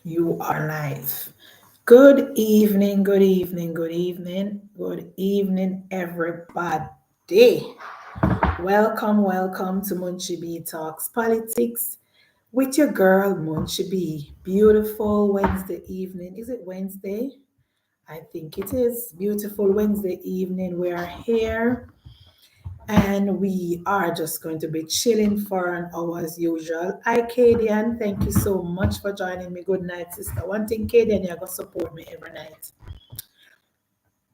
You are live. Good evening, good evening, good evening, good evening, everybody. Welcome to Munchie B Talks Politics with your girl Munchie B. Beautiful Wednesday evening. Is it Wednesday? I think it is. Beautiful Wednesday evening. We are here and we are just going to be chilling for an hour as usual. Hi, Kadian. Thank you so much for joining me. Good night, sister. One thing, Kadian, you're going to support me every night.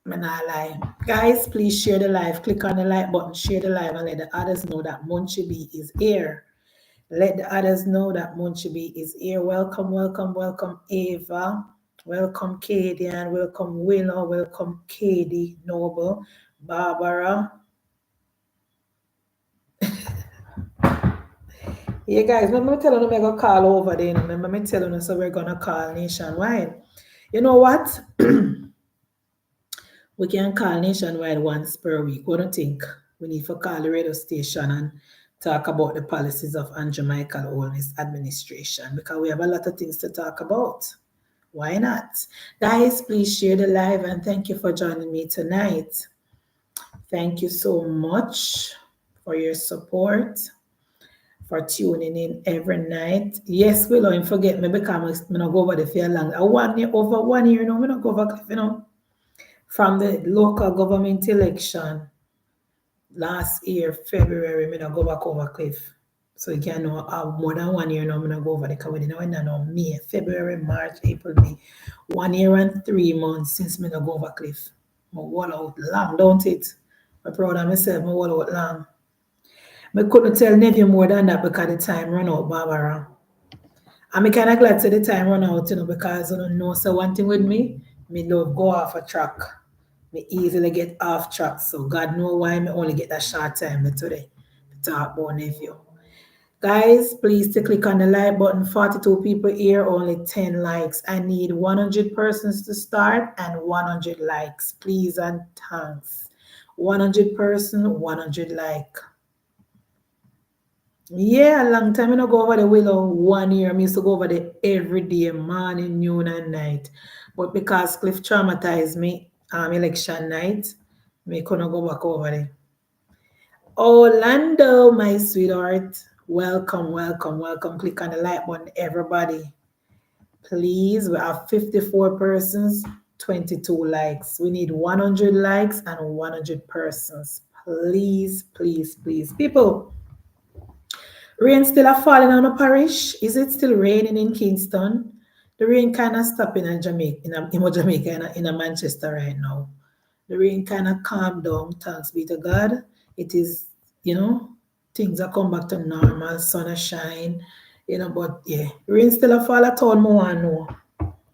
I'm not lie. Guys, please share the live. Click on the like button, share the live, and let the others know that Munchie B is here. Let the others know that Munchie B is here. Welcome, Ava. Welcome, Kadian. Welcome, Willow. Welcome, Katie Noble, Barbara. Yeah, guys, let me tell you, I'm going to call over there. Let me tell you, so we're going to call nationwide. You know what? We can call nationwide once per week. What do you think? We need to call the radio station and talk about the policies of Andrew Michael Holness administration because we have a lot of things to talk about. Why not? Guys, please share the live and thank you for joining me tonight. Thank you so much for your support, for tuning in every night. Yes, we don't forget me because I not go over the fair long. Over 1 year now, I not go over cliff, from the local government election last year, February, I not go back over cliff. So you can know more than 1 year now, I not go over the because we didn't know May, February, March, April, May. 1 year and 3 months since I not go over cliff. I wall out long, don't it? I'm proud of myself, I wall out long. I couldn't tell Neville more than that because the time run out, Barbara. I'm kind of glad to the time run out, because I don't know. So one thing with me love go off a track. Me easily get off track. So God know why me only get that short time today to talk about Neville. Guys, please to click on the like button. 42 people here, only 10 likes. I need 100 persons to start and 100 likes. Please and thanks. 100 person, 100 like. Yeah, a long time I don't go over the Willow 1 year. I used to go over there every day, morning, noon, and night. But because Cliff traumatized me election night, me couldn't go back over there. Orlando, my sweetheart. Welcome. Click on the like button, everybody. Please, we have 54 persons, 22 likes. We need 100 likes and 100 persons. Please. People, rain still a falling on the parish. Is it still raining in Kingston? The rain kind of stopping in Jamaica, in Manchester right now. The rain kind of calmed down, thanks be to God. It is, things are come back to normal, sun is shine, but yeah, rain still a fall at all,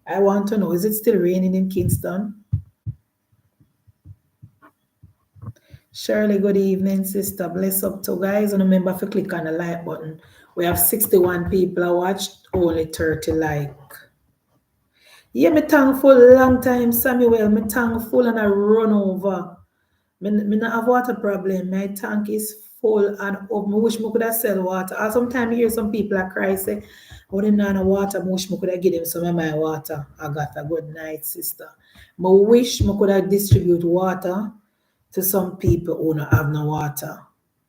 I want to know, is it still raining in Kingston? Shirley, good evening, sister. Bless up to guys. And remember to click on the like button. We have 61 people I watched, only 30 like. Yeah, me thankful long time, Samuel. Me thankful and I run over. Me not have water problem. My tank is full and up. Me wish me could have sell water. Or sometimes you hear some people that cry say, oh, they not water. Me wish me could have give them some of my water. I got a good night, sister. Me wish me could have distribute water to some people who don't have no water.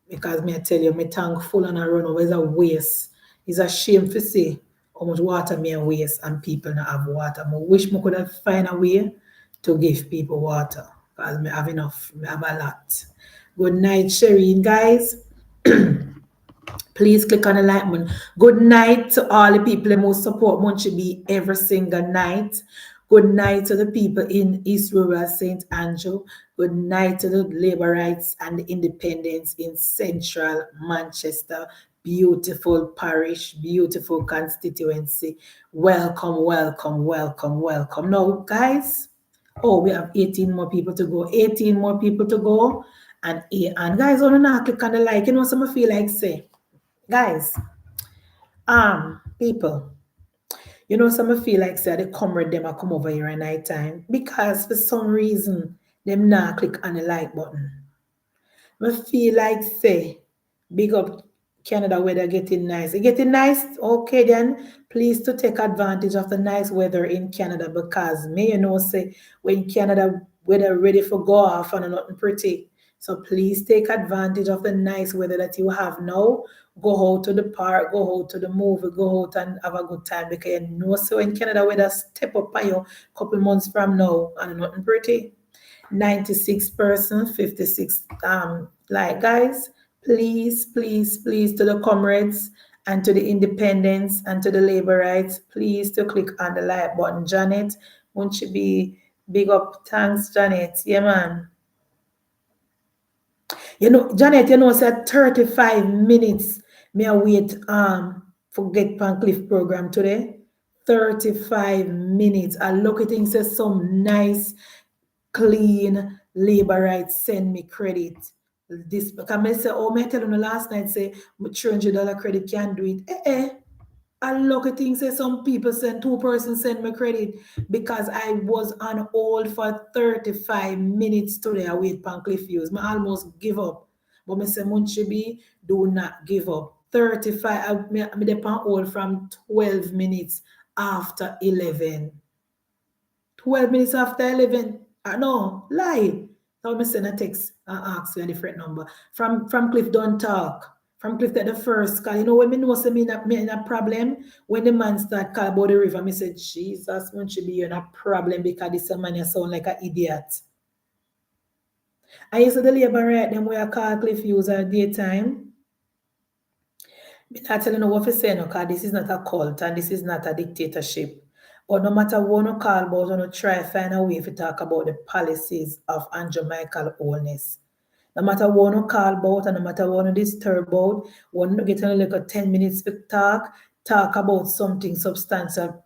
Because me I tell you, me tank full and I run over is a waste. It's a shame to see how much water me I waste and people not have water. I wish me could have find a way to give people water. Because me have enough. Me have a lot. Good night, Shireen, guys. Please click on the like button. Good night to all the people who support Munchie B every single night. Good night to the people in East Rural St. Andrew. Good night to the laborites and the independents in Central Manchester. Beautiful parish, beautiful constituency. Welcome. Now, guys, we have 18 more people to go. 18 more people to go. And guys, on the click on the like. Some feel like say, guys, people, some feel like say the comrade them a come over here at night time because for some reason them not click on the like button. I feel like say big up Canada weather getting nice. It getting nice? Okay then. Please to take advantage of the nice weather in Canada because may you know say when Canada weather ready for go off and nothing pretty. So please take advantage of the nice weather that you have now. Go out to the park, go out to the movie, go out and have a good time because you know so when Canada weather step up on you couple months from now and nothing pretty. 96%, 56 like guys, please to the comrades and to the independents and to the labor rights, please to click on the like button. Janet, won't you be big up? Thanks, Janet. Yeah, man. You know, Janet, you know, said 35 minutes me I wait for Get Pancliffe program today. 35 minutes. I look at things says some nice clean labor rights send me credit. This because I say, oh, me tell you last night say my $300 credit can't do it. I look at things say some people send 2 persons send me credit because I was on hold for 35 minutes today. I wait pan cliff use. I almost give up. But I say Munchibi, do not give up. 35 I dey pan hold from 12 minutes after 11. 12 minutes after 11. No, lie. So I send a text and ask you a different number. From Cliff don't talk. From Cliff that the first call. You know when me know say me in a problem, when the man start call about the river, me say, Jesus, won't you be in a problem because this man you sound like an idiot. I used to the labor right them where I call Cliff user daytime. Me not telling you what to say no, because this is not a cult and this is not a dictatorship. But no matter what you call about, you try find a way to talk about the policies of Jamaican wholeness. No matter what you call about and no matter what you disturb about, when you get like a 10 minutes to talk about something substantial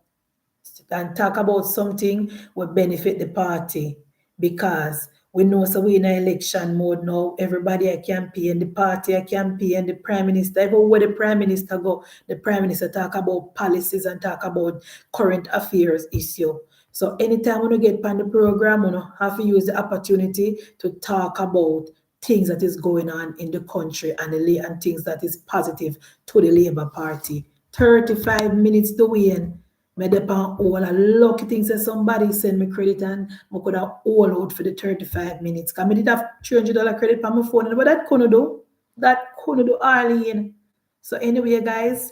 and talk about something will benefit the party because we know so we in an election mode now. Everybody a campaign, the party a campaign, the prime minister, everywhere the prime minister go, the prime minister talk about policies and talk about current affairs issue. So anytime when you get on the program, you have to use the opportunity to talk about things that is going on in the country and things that is positive to the Labour Party. 35 minutes to win. Me depend all a lucky things that somebody send me credit and I could have all out for the 35 minutes. Because I did have $300 credit on my phone, but that couldn't do. That couldn't do Arlene. So anyway, guys,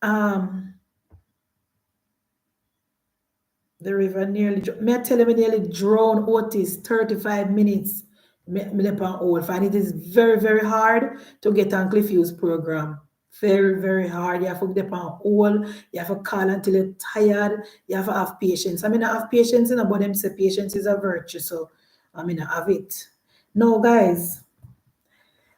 the river nearly, me tell you, me nearly drowned Otis 35 minutes. Me depend all. And it is very, very hard to get on Cliff Hughes program. Very, very hard. You have to depend all. You have to call until you're tired. You have to have patience. I mean, I have patience, but them say patience is a virtue. So, I mean, I have it. No, guys,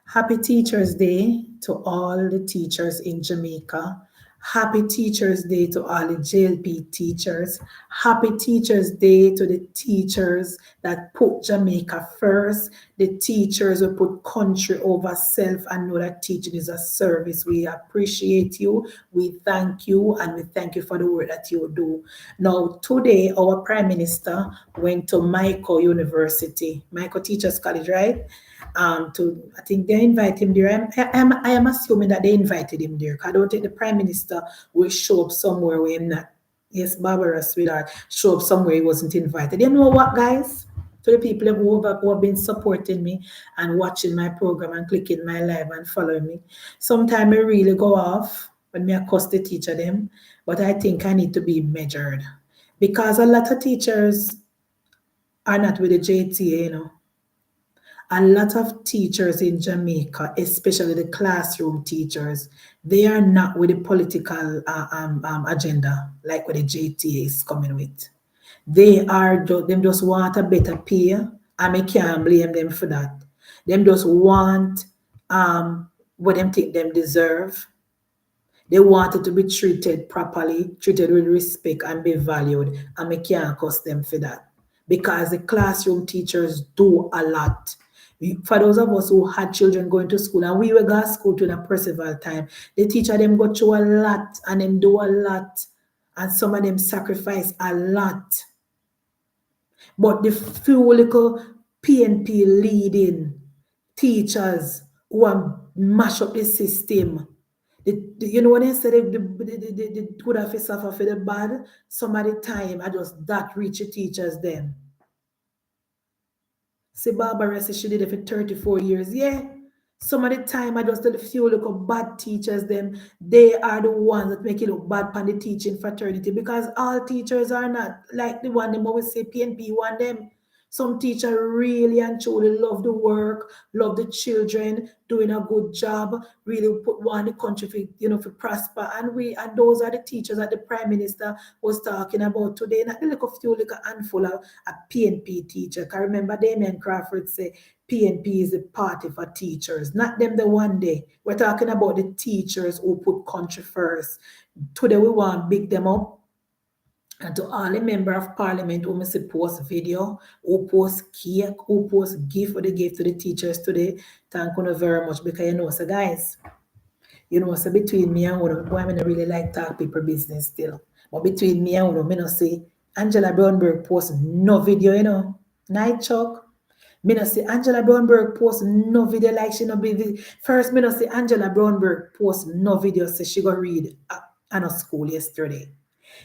happy Teachers Day to all the teachers in Jamaica. Happy Teachers Day to all the JLP teachers. Happy Teachers Day to the teachers that put Jamaica first. The teachers who put country over self and know that teaching is a service. We appreciate you. We thank you and we thank you for the work that you do. Now, today, our Prime Minister went to Mico University, Mico Teachers College, right? I think they invite him there. I am assuming that they invited him there. Because I don't think the Prime Minister will show up somewhere where him not. Yes, Barbara, sweetheart, show up somewhere he wasn't invited. You know what, guys? To the people who have been supporting me and watching my program and clicking my live and following me. Sometimes I really go off when me accost the teacher them, but I think I need to be measured. Because a lot of teachers are not with the JTA, you know. A lot of teachers in Jamaica, especially the classroom teachers, they are not with the political agenda like what the JTA is coming with. Them just want a better pay, and I can't blame them for that. Them just want what them think them deserve. They wanted to be treated properly, treated with respect and be valued, and I can't cost them for that. Because the classroom teachers do a lot. For those of us who had children going to school, and we were going to school to the Percival time, the teacher them go through a lot and them do a lot, and some of them sacrifice a lot. But the few little PNP leading teachers who are mash up the system. You know when they say the good have to suffer for the bad, some of the time I just that reach the teachers them. See Barbara says she did it for 34 years. Yeah. Some of the time I just tell a few look of bad teachers them, they are the ones that make it look bad on the teaching fraternity because all teachers are not like the one them always say PNP one them. Some teacher really and truly love the work, love the children, doing a good job, really put one the country for for prosper. And those are the teachers that the Prime Minister was talking about today. Not the look of few like a handful of a PNP teacher. I remember Damien Crawford say PNP is the party for teachers, not them the one day. We're talking about the teachers who put country first. Today we want to big them up. And to all the member of parliament who must post video, who post cake, who post gift, what they gave to the teachers today, thank you very much because so guys, so between me and one, boy, I don't really like talk people business still. But between me and one, I don't say Angela Brownberg post no video, Night Chuck. Me not see Angela Brownberg post no video like she no be first. Me not see Angela Brownberg post no video say she go read at a school yesterday.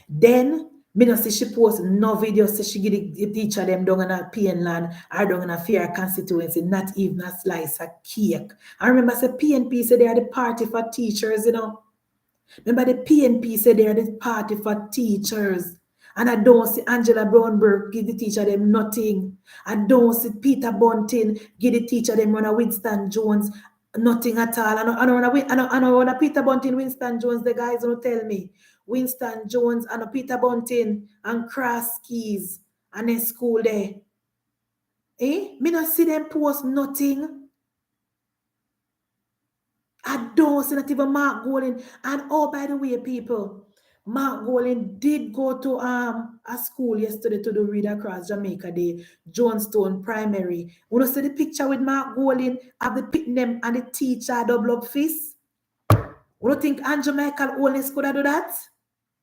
Then me not see she post no video say she give the teacher them down in a PN land or down in a fair constituency, not even a slice of cake. I remember say PNP said they are the party for teachers, Remember the PNP said they are the party for teachers. And I don't see Angela Brownberg give the teacher them nothing. I don't see Peter Bunting give the teacher them run a Winston Jones nothing at all. I don't want Peter Bunting, Winston Jones, the guys don't tell me. Winston Jones and Peter Bunting and Cross Keys and in school there. Me not see them post nothing. I don't see not even Mark Golding. And oh, by the way, people, Mark Golding did go to a school yesterday to do Read Across Jamaica Day, Jonestown Primary. When you see the picture with Mark Golding of the pit them and the teacher double up fist? You think Andrew Michael Holness could have do that?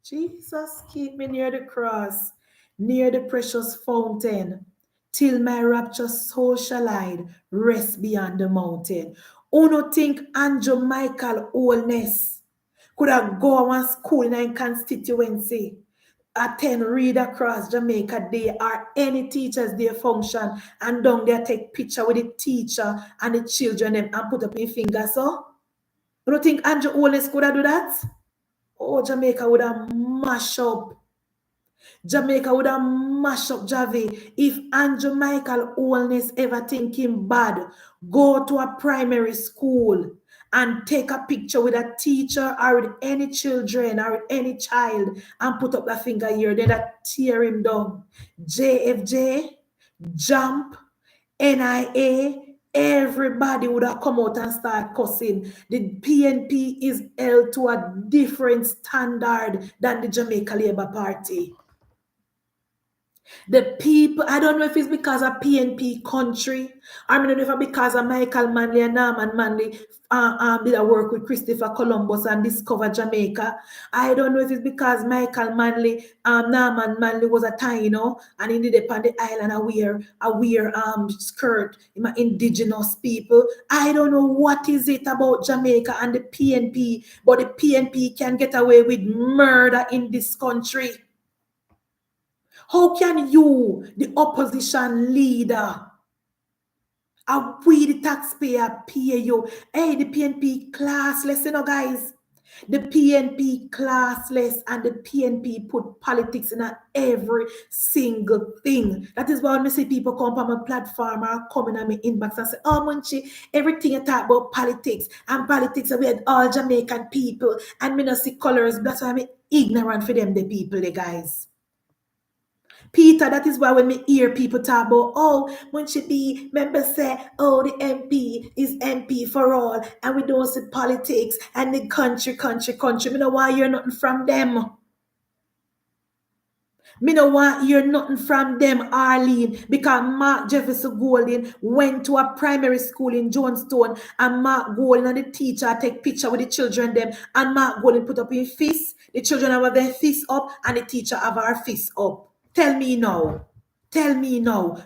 Jesus, keep me near the cross, near the precious fountain, till my rapture soul shall hide, rest beyond the mountain. Who no think Andrew Michael Holness could have go one school in a constituency, attend Read Across Jamaica Day or any teachers day function and down there take picture with the teacher and the children them and put up your finger so? You don't think Andrew Holness could have do that? Oh, Jamaica would have mash up. Jamaica would have mash up Javi. If Andrew Michael Holness ever think him bad, go to a primary school and take a picture with a teacher or with any children or with any child and put up the finger here, then that tear him down. JFJ, Jump, NIA, everybody would have come out and start cussing. The PNP is held to a different standard than the Jamaica Labour Party. The people, I don't know if it's because of PNP country, I don't know if it's because of Michael Manley and Norman Manley did a work with Christopher Columbus and discover Jamaica. I don't know if it's because Michael Manley, Norman Manley was a Taino and he did it on the island a wear skirt, indigenous people. I don't know what is it about Jamaica and the PNP, but the PNP can get away with murder in this country. How can you, the opposition leader, we the taxpayer pay you? Hey, the PNP classless, guys. The PNP classless and the PNP put politics in every single thing. That is why when I see people come on my platform or come in on my inbox and say, oh, Munchie, everything you talk about politics and politics we had all Jamaican people and me not see colors. That's why I'm ignorant for them, the people, the guys. Peter, that is why when me hear people talk about, oh, when she be, members say, oh, the MP is MP for all, and we don't see politics, and the country. Me know why you're nothing from them. Me know why you're nothing from them, Arlene, because Mark Jefferson Golding went to a primary school in Jonestown, and Mark Golding and the teacher take picture with the children them, and Mark Golding put up his fist, the children have their fist up, and the teacher have her fist up. Tell me now.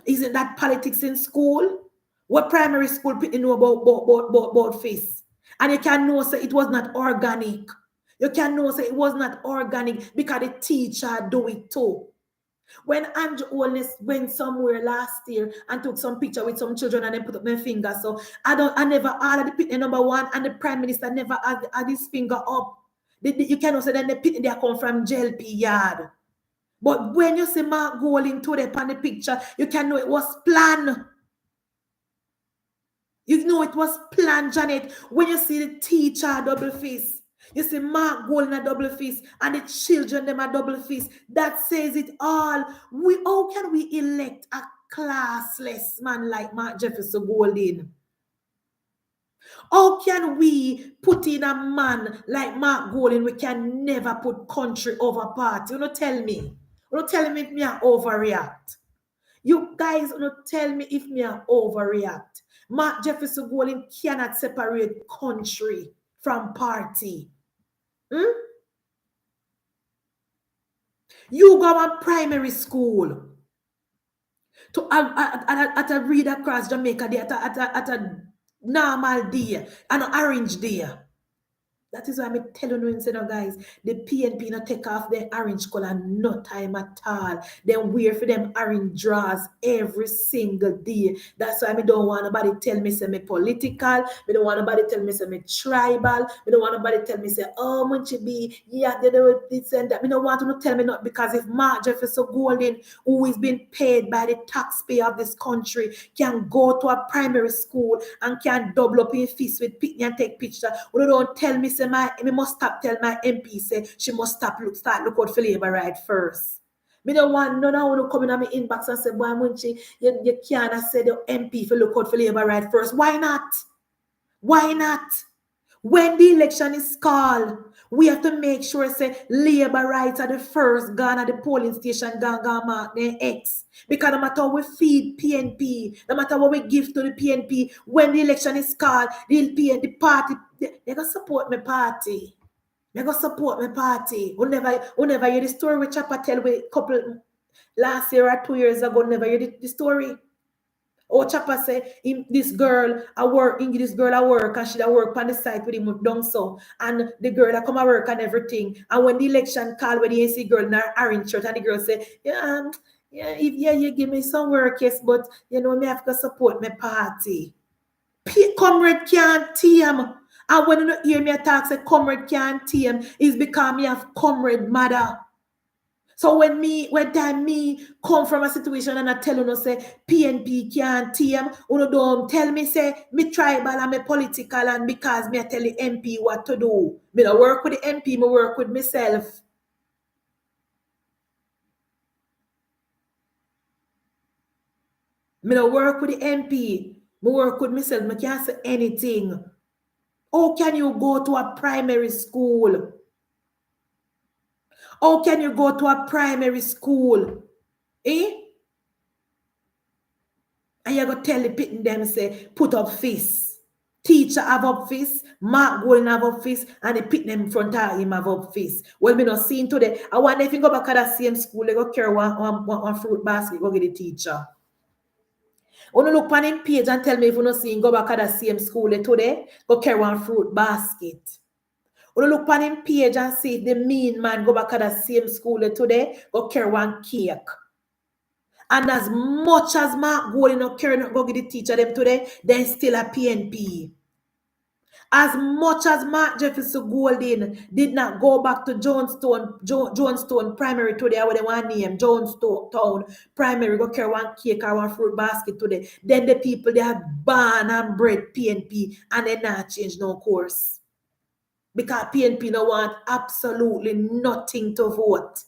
Isn't that politics in school? What primary school people know about face? And you can know say it was not organic. You can know say it was not organic because the teacher do it too. When Andrew Holness went somewhere last year and took some picture with some children and then put up my finger. So I never ordered the picture number one, and the Prime Minister never had his finger up. You cannot say then the picture they come from JLP yard. But when you see Mark Golding today on the picture, you can know it was planned. You know it was planned, Janet. When you see the teacher double face, you see Mark Golding a double face, and the children them a double face. That says it all. How can we elect a classless man like Mark Jefferson Golding? How can we put in a man like Mark Golding? We can never put country over party. You don't tell me. You don't tell me if me a overreact. You guys don't tell me if me a overreact. Mark Jefferson Golding cannot separate country from party. You go on primary school to at a read across Jamaica day, at a normal day, an orange day. That is why I'm telling you, instead of guys, the PNP not take off their orange color no time at all. They wear for them orange drawers every single day. That's why I don't want nobody tell me say me political. I don't want nobody tell me say me tribal. I don't want nobody tell me say, oh, when she be, yeah, they do this and that. I don't want to tell me not, because if Mark Jefferson Golding, who is being paid by the taxpayer of this country, can go to a primary school and can double up his fees with picnic and take picture, well, don't tell me say me must stop tell my MP say she must start look out for labor right first. Me don't want none of you come in on my inbox and say, boy, Munchi, you can't say the MP for look out for labor right first. Why not? Why not? When the election is called, we have to make sure say labor rights are the first gone at the polling station, gone mark their X. Because no matter what we feed PNP, no matter what we give to the PNP, when the election is called, the party, they're going to support my party. They're going to support my party. Whenever you the story with Chapa tell with couple last year or 2 years ago, never hear the story. Oh, Chapa say, this girl I work, and she da work on the site with him down so. And the girl I come to work and everything. And when the election call, when you see girl in her orange shirt, and the girl say, you give me some work, yes, but you know, me have to support my party. Comrade can't team. And when you don't hear me talk, say comrade can't team, is because me have comrade mother. So when time me come from a situation and I tell you, say PNP can't team, you don't tell me say me tribal and me political, and because me I tell the MP what to do. Me don't work with the MP, me work with myself. Me don't work with the MP, me work with myself. Me can't say anything. How can you go to a primary school? How can you go to a primary school? And you go tell the pitting them say, put up fist. Teacher have up fist, Mark Golding have up fist, and the pit them in front of him have up fist. Well, me not seeing today. I wonder if you go back to that same school, they go carry one fruit basket, go get the teacher. When you look on him page and tell me if you not seeing go back to that same school today, go carry one fruit basket. When you look on him page and see if the mean man go back to that same school today, go carry one cake. And as much as Mark Golding not carry not go get the teacher them today, then still a PNP. As much as Mark Jefferson Golding did not go back to Jonestown Primary today, I would want to name Jonestown Primary, go carry one cake or one fruit basket today. Then the people they have born and bred PNP and they not change no course. Because PNP no want absolutely nothing to vote.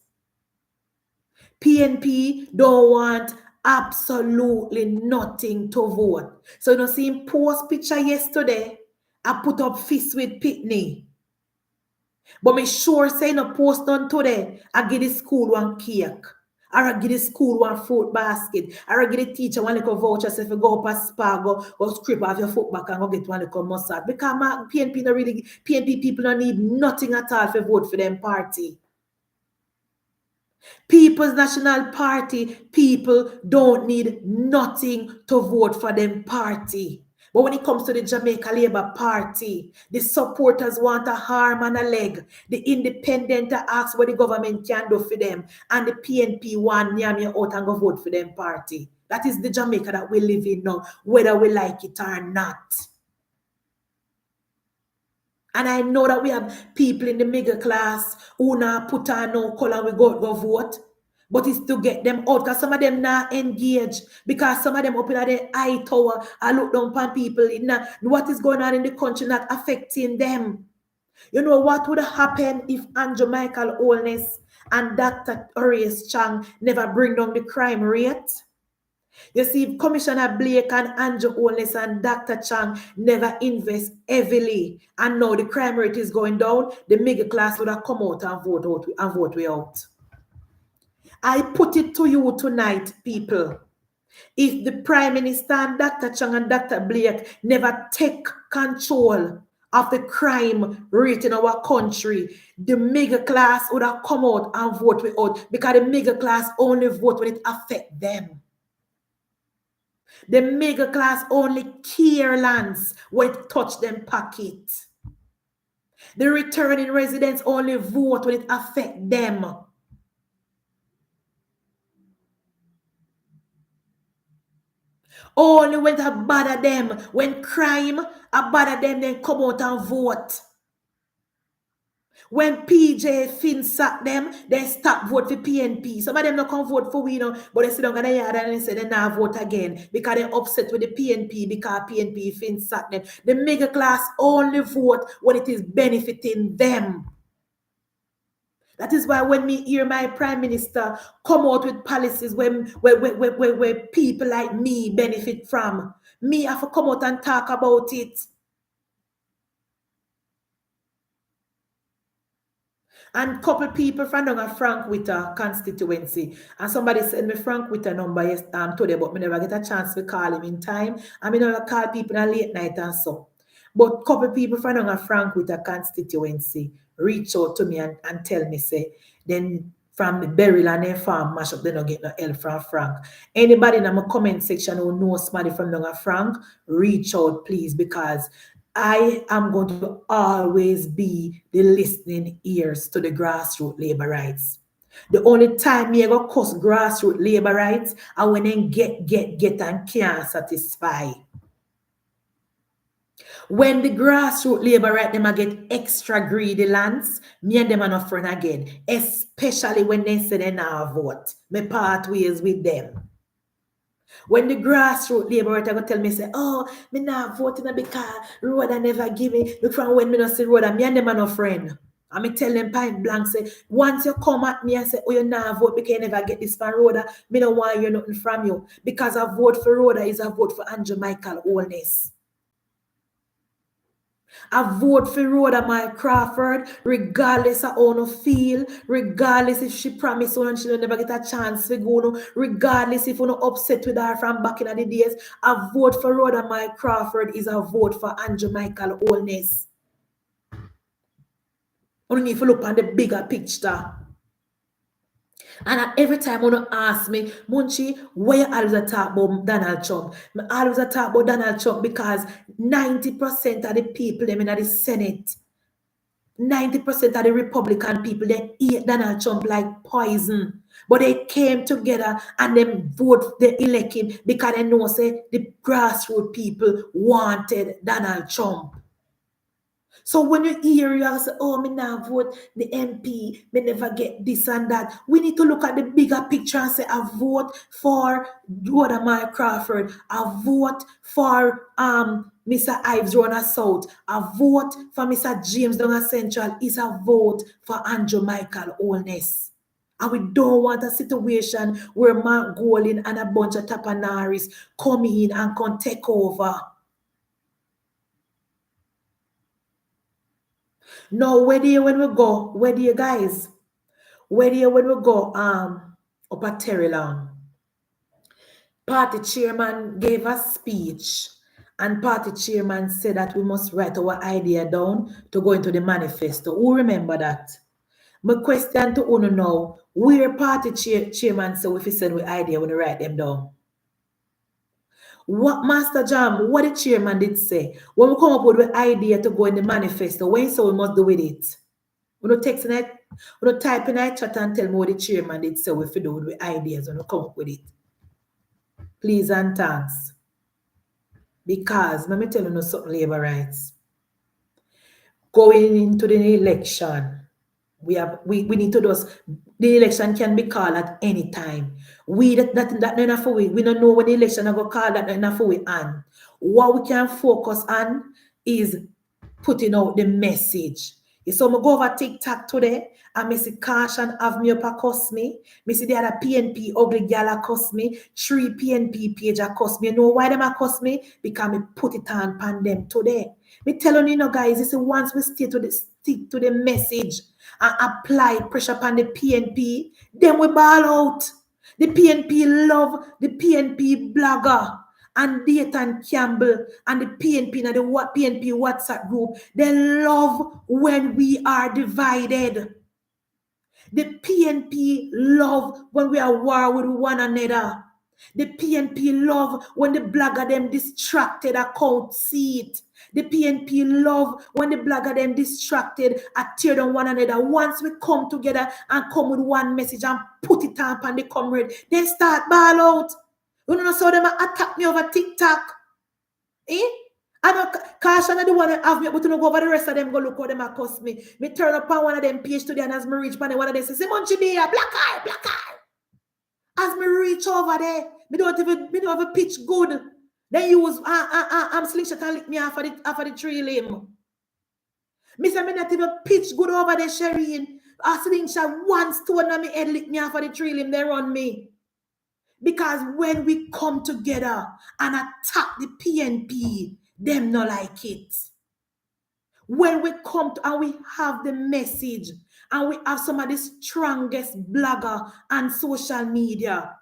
PNP don't want absolutely nothing to vote. So you know, see him post picture yesterday, I put up fist with Pitney. But me sure say no post on today, I give the school one cake. Or I give the school one fruit basket. Or I give the teacher one little voucher. So if you go up a spa, go scrape off your foot back and go get one little mustard. Because PNP no really, PNP people don't need nothing at all to vote for them party. People's National Party people don't need nothing to vote for them party. But when it comes to the Jamaica Labour Party, the supporters want a arm and a leg. The independent ask what the government can do for them. And the PNP want me out and go vote for them party. That is the Jamaica that we live in now, whether we like it or not. And I know that we have people in the middle class who not put on no color and we go vote. But it's to get them out because some of them not engage. Because some of them up in the high tower and look down upon people. What is going on in the country not affecting them. You know what would happen if Andrew Michael Holness and Dr. Horace Chang never bring down the crime rate? You see, Commissioner Blake and Andrew Holness and Dr. Chang never invest heavily. And now the crime rate is going down. The middle class would have come out and vote way out. I put it to you tonight, people. If the Prime Minister and Dr. Chang and Dr. Blake never take control of the crime rate in our country, the middle class would have come out and vote way out because the middle class only vote when it affects them. The middle class only care lands when it touch them pocket. The returning residents only vote when it affects them. Only when it bother them, when crime bother them, then come out and vote. When PJ Finn sack them, they stop vote for PNP. Some of them not come vote for we, but they sit down in the yard and they say they now vote again because they're upset with the PNP because PNP Finn sack them. The middle class only vote when it is benefiting them. That is why when me hear my Prime Minister come out with policies where people like me benefit from, me have to come out and talk about it. And couple people from a Frank Witter constituency. And somebody sent me Frank Witter number today, but me never get a chance to call him in time. I mean, I call people in a late night and so. But couple people from a Frank Witter constituency reach out to me and tell me, say, then from the burial and their farm mash up, they don't get no help from Frank. Anybody in my comment section who knows somebody from Frank, reach out, please, because I am going to always be the listening ears to the grassroots labor rights. The only time me go cuss grassroots labor rights are when they get and can't satisfy. When the grassroots labor right, them get extra greedy lands, me and them are not friend again. Especially when they say they now vote. Me part ways with them. When the grassroots labor right, I go tell me, say, oh, me not voting because road I never give me. Look from when me not see road, me and them are no friend. And me tell them point blank, say, once you come at me and say, oh, you not vote because you never get this from Rhoda, me don't want you nothing from you. Because I vote for Rhoda is a vote for Andrew Michael Holness. I vote for Rhoda Mae Crawford, regardless of how I feel, regardless if she promised and she don't never get a chance to go, regardless if you're not upset with her from back in the days. A vote for Rhoda Mae Crawford is a vote for Andrew Michael Holness. Only if you look on the bigger picture. And every time when you ask me, Munchi, why you always talk about Donald Trump? I always talk about Donald Trump because 90% of the people in the Senate, 90% of the Republican people, they eat Donald Trump like poison. But they came together and then vote the election because they know say the grassroots people wanted Donald Trump. So when you hear you say, oh, me now vote the MP, me never get this and that. We need to look at the bigger picture and say, I vote for Rhoda Mae Crawford. I vote for Mr. Ives Rona South. I vote for Mr. James Donga Central. It's a vote for Andrew Michael Holness. And we don't want a situation where Mark Golin and a bunch of tapanaris come in and can take over. No, where do you when we go? Where do you guys? Where do you when we go? Up at Terry Long. Party chairman gave a speech, and party chairman said that we must write our idea down to go into the manifesto. Who remember that? My question to Uno now, where party chairman say if he said we idea when we write them down? What Master Jam, what the chairman did say, when we come up with the idea to go in the manifesto, when so we must do with it. We don't text in it, we don't type in that chat and tell me what the chairman did say if we do with the ideas when we come up with it. Please and thanks. Because, let me tell you something, labor rights. Going into the election, we need to do the election can be called at any time. That enough for we don't know when the election are going to call that enough for we on. What we can focus on is putting out the message. So I go over TikTok today and I see Caution have me up a cuss me. I see the other PNP ugly gal a cuss me. 3 PNP page a cuss me. You know why them a cuss me? Because I put it on them today. Me telling you guys, this is once we stick to the message and apply pressure upon the PNP, then we ball out. The PNP love the PNP blogger and Dayton Campbell and the PNP and the PNP WhatsApp group. They love when we are divided. The PNP love when we are war with one another. The PNP love when the blogger them distracted account seat. The PNP love when the blogger them distracted at tear down one another. Once we come together and come with one message and put it up on the comrade, they start ball out. You know, so them attack me over TikTok. I know Caution the one that have me, but to go over the rest of them, go look how them a cuss me. Me turn up on one of them page today and as me reach one of them say, Simon Chibia, black eye. As me reach over there, me don't even pitch good. They use I'm slingshot and lick me off of the tree limb. Me say me not even pitch good over there, Shereen. A slingshot one stone on me head lick me off of the tree limb, they run me. Because when we come together and attack the PNP, them not like it. When we come to and we have the message and we have some of the strongest blogger and social media,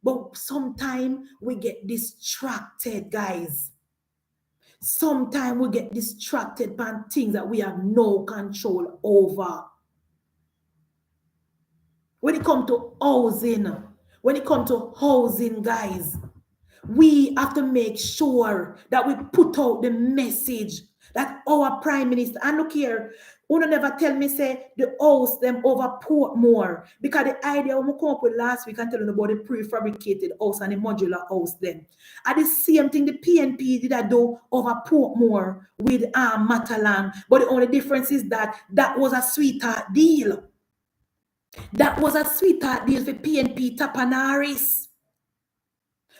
but sometimes we get distracted, guys. Sometimes we get distracted by things that we have no control over. When it comes to housing, guys, we have to make sure that we put out the message that our prime minister, and look here, Una never tell me say the house them over Portmore, because the idea we come up with last week and telling about the prefabricated house and the modular house then. And the same thing the PNP did do over Portmore with Matalan, but the only difference is that was a sweetheart deal. That was a sweetheart deal for PNP Tapanaris.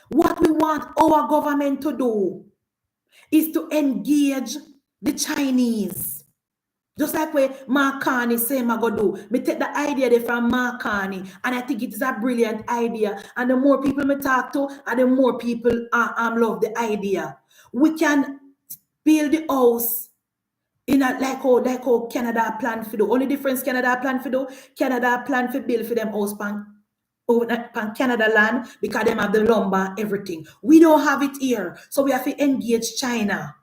What we want our government to do is to engage the Chinese. Just like what Mark Carney say I go do. Me take the idea there from Mark Carney, and I think it is a brilliant idea. And the more people me talk to, and the more people love the idea. We can build the house in a like how Canada plan for do. Only difference Canada plan for do, Canada plan for build for them house pan Canada land because them have the lumber, everything. We don't have it here. So we have to engage China.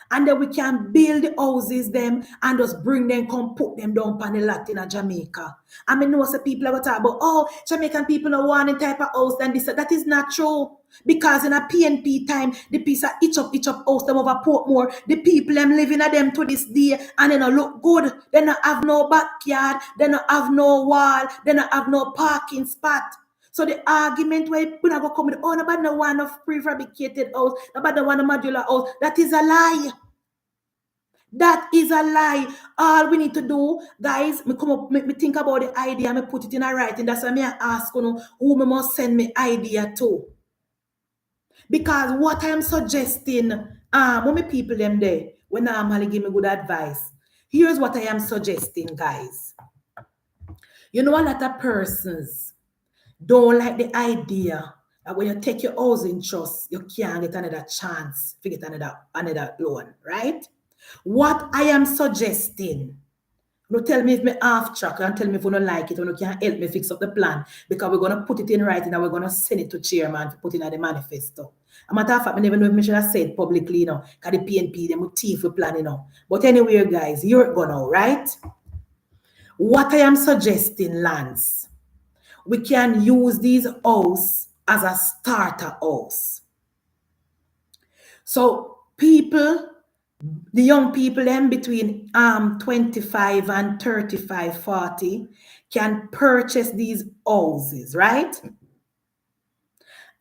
And then we can build the houses them and just bring them, come put them down on the lot in Jamaica. I mean, no, so people are going to talk about, oh, Jamaican people don't want any type of house than this. That is not true. Because in a PNP time, the piece of each of house them over Portmore, the people them living at them to this day, and they don't look good. They don't have no backyard, they don't have no wall, they don't have no parking spot. So the argument where we're not going to come with, oh, nobody no one of prefabricated house, nobody no one of modular house, that is a lie. That is a lie. All we need to do, guys, me think about the idea, me put it in a writing. That's why me ask who me must send me idea to. Because what I am suggesting, when me people them there, when normally give me good advice, here's what I am suggesting, guys. You know, a lot of persons don't like the idea that when you take your housing trust, you can't get another chance to get another loan, right? What I am suggesting, don't tell me if me half track and tell me if you don't like it or you can't help me fix up the plan, because we're going to put it in writing and we're going to send it to chairman to put in the manifesto. A matter of fact, I never know if I should have said publicly, because the PNP, them with thief for planning. But anyway, guys, you're going to, right? What I am suggesting, Lance, we can use these house as a starter house. So people, the young people them between 25 and 35, 40 can purchase these houses, right?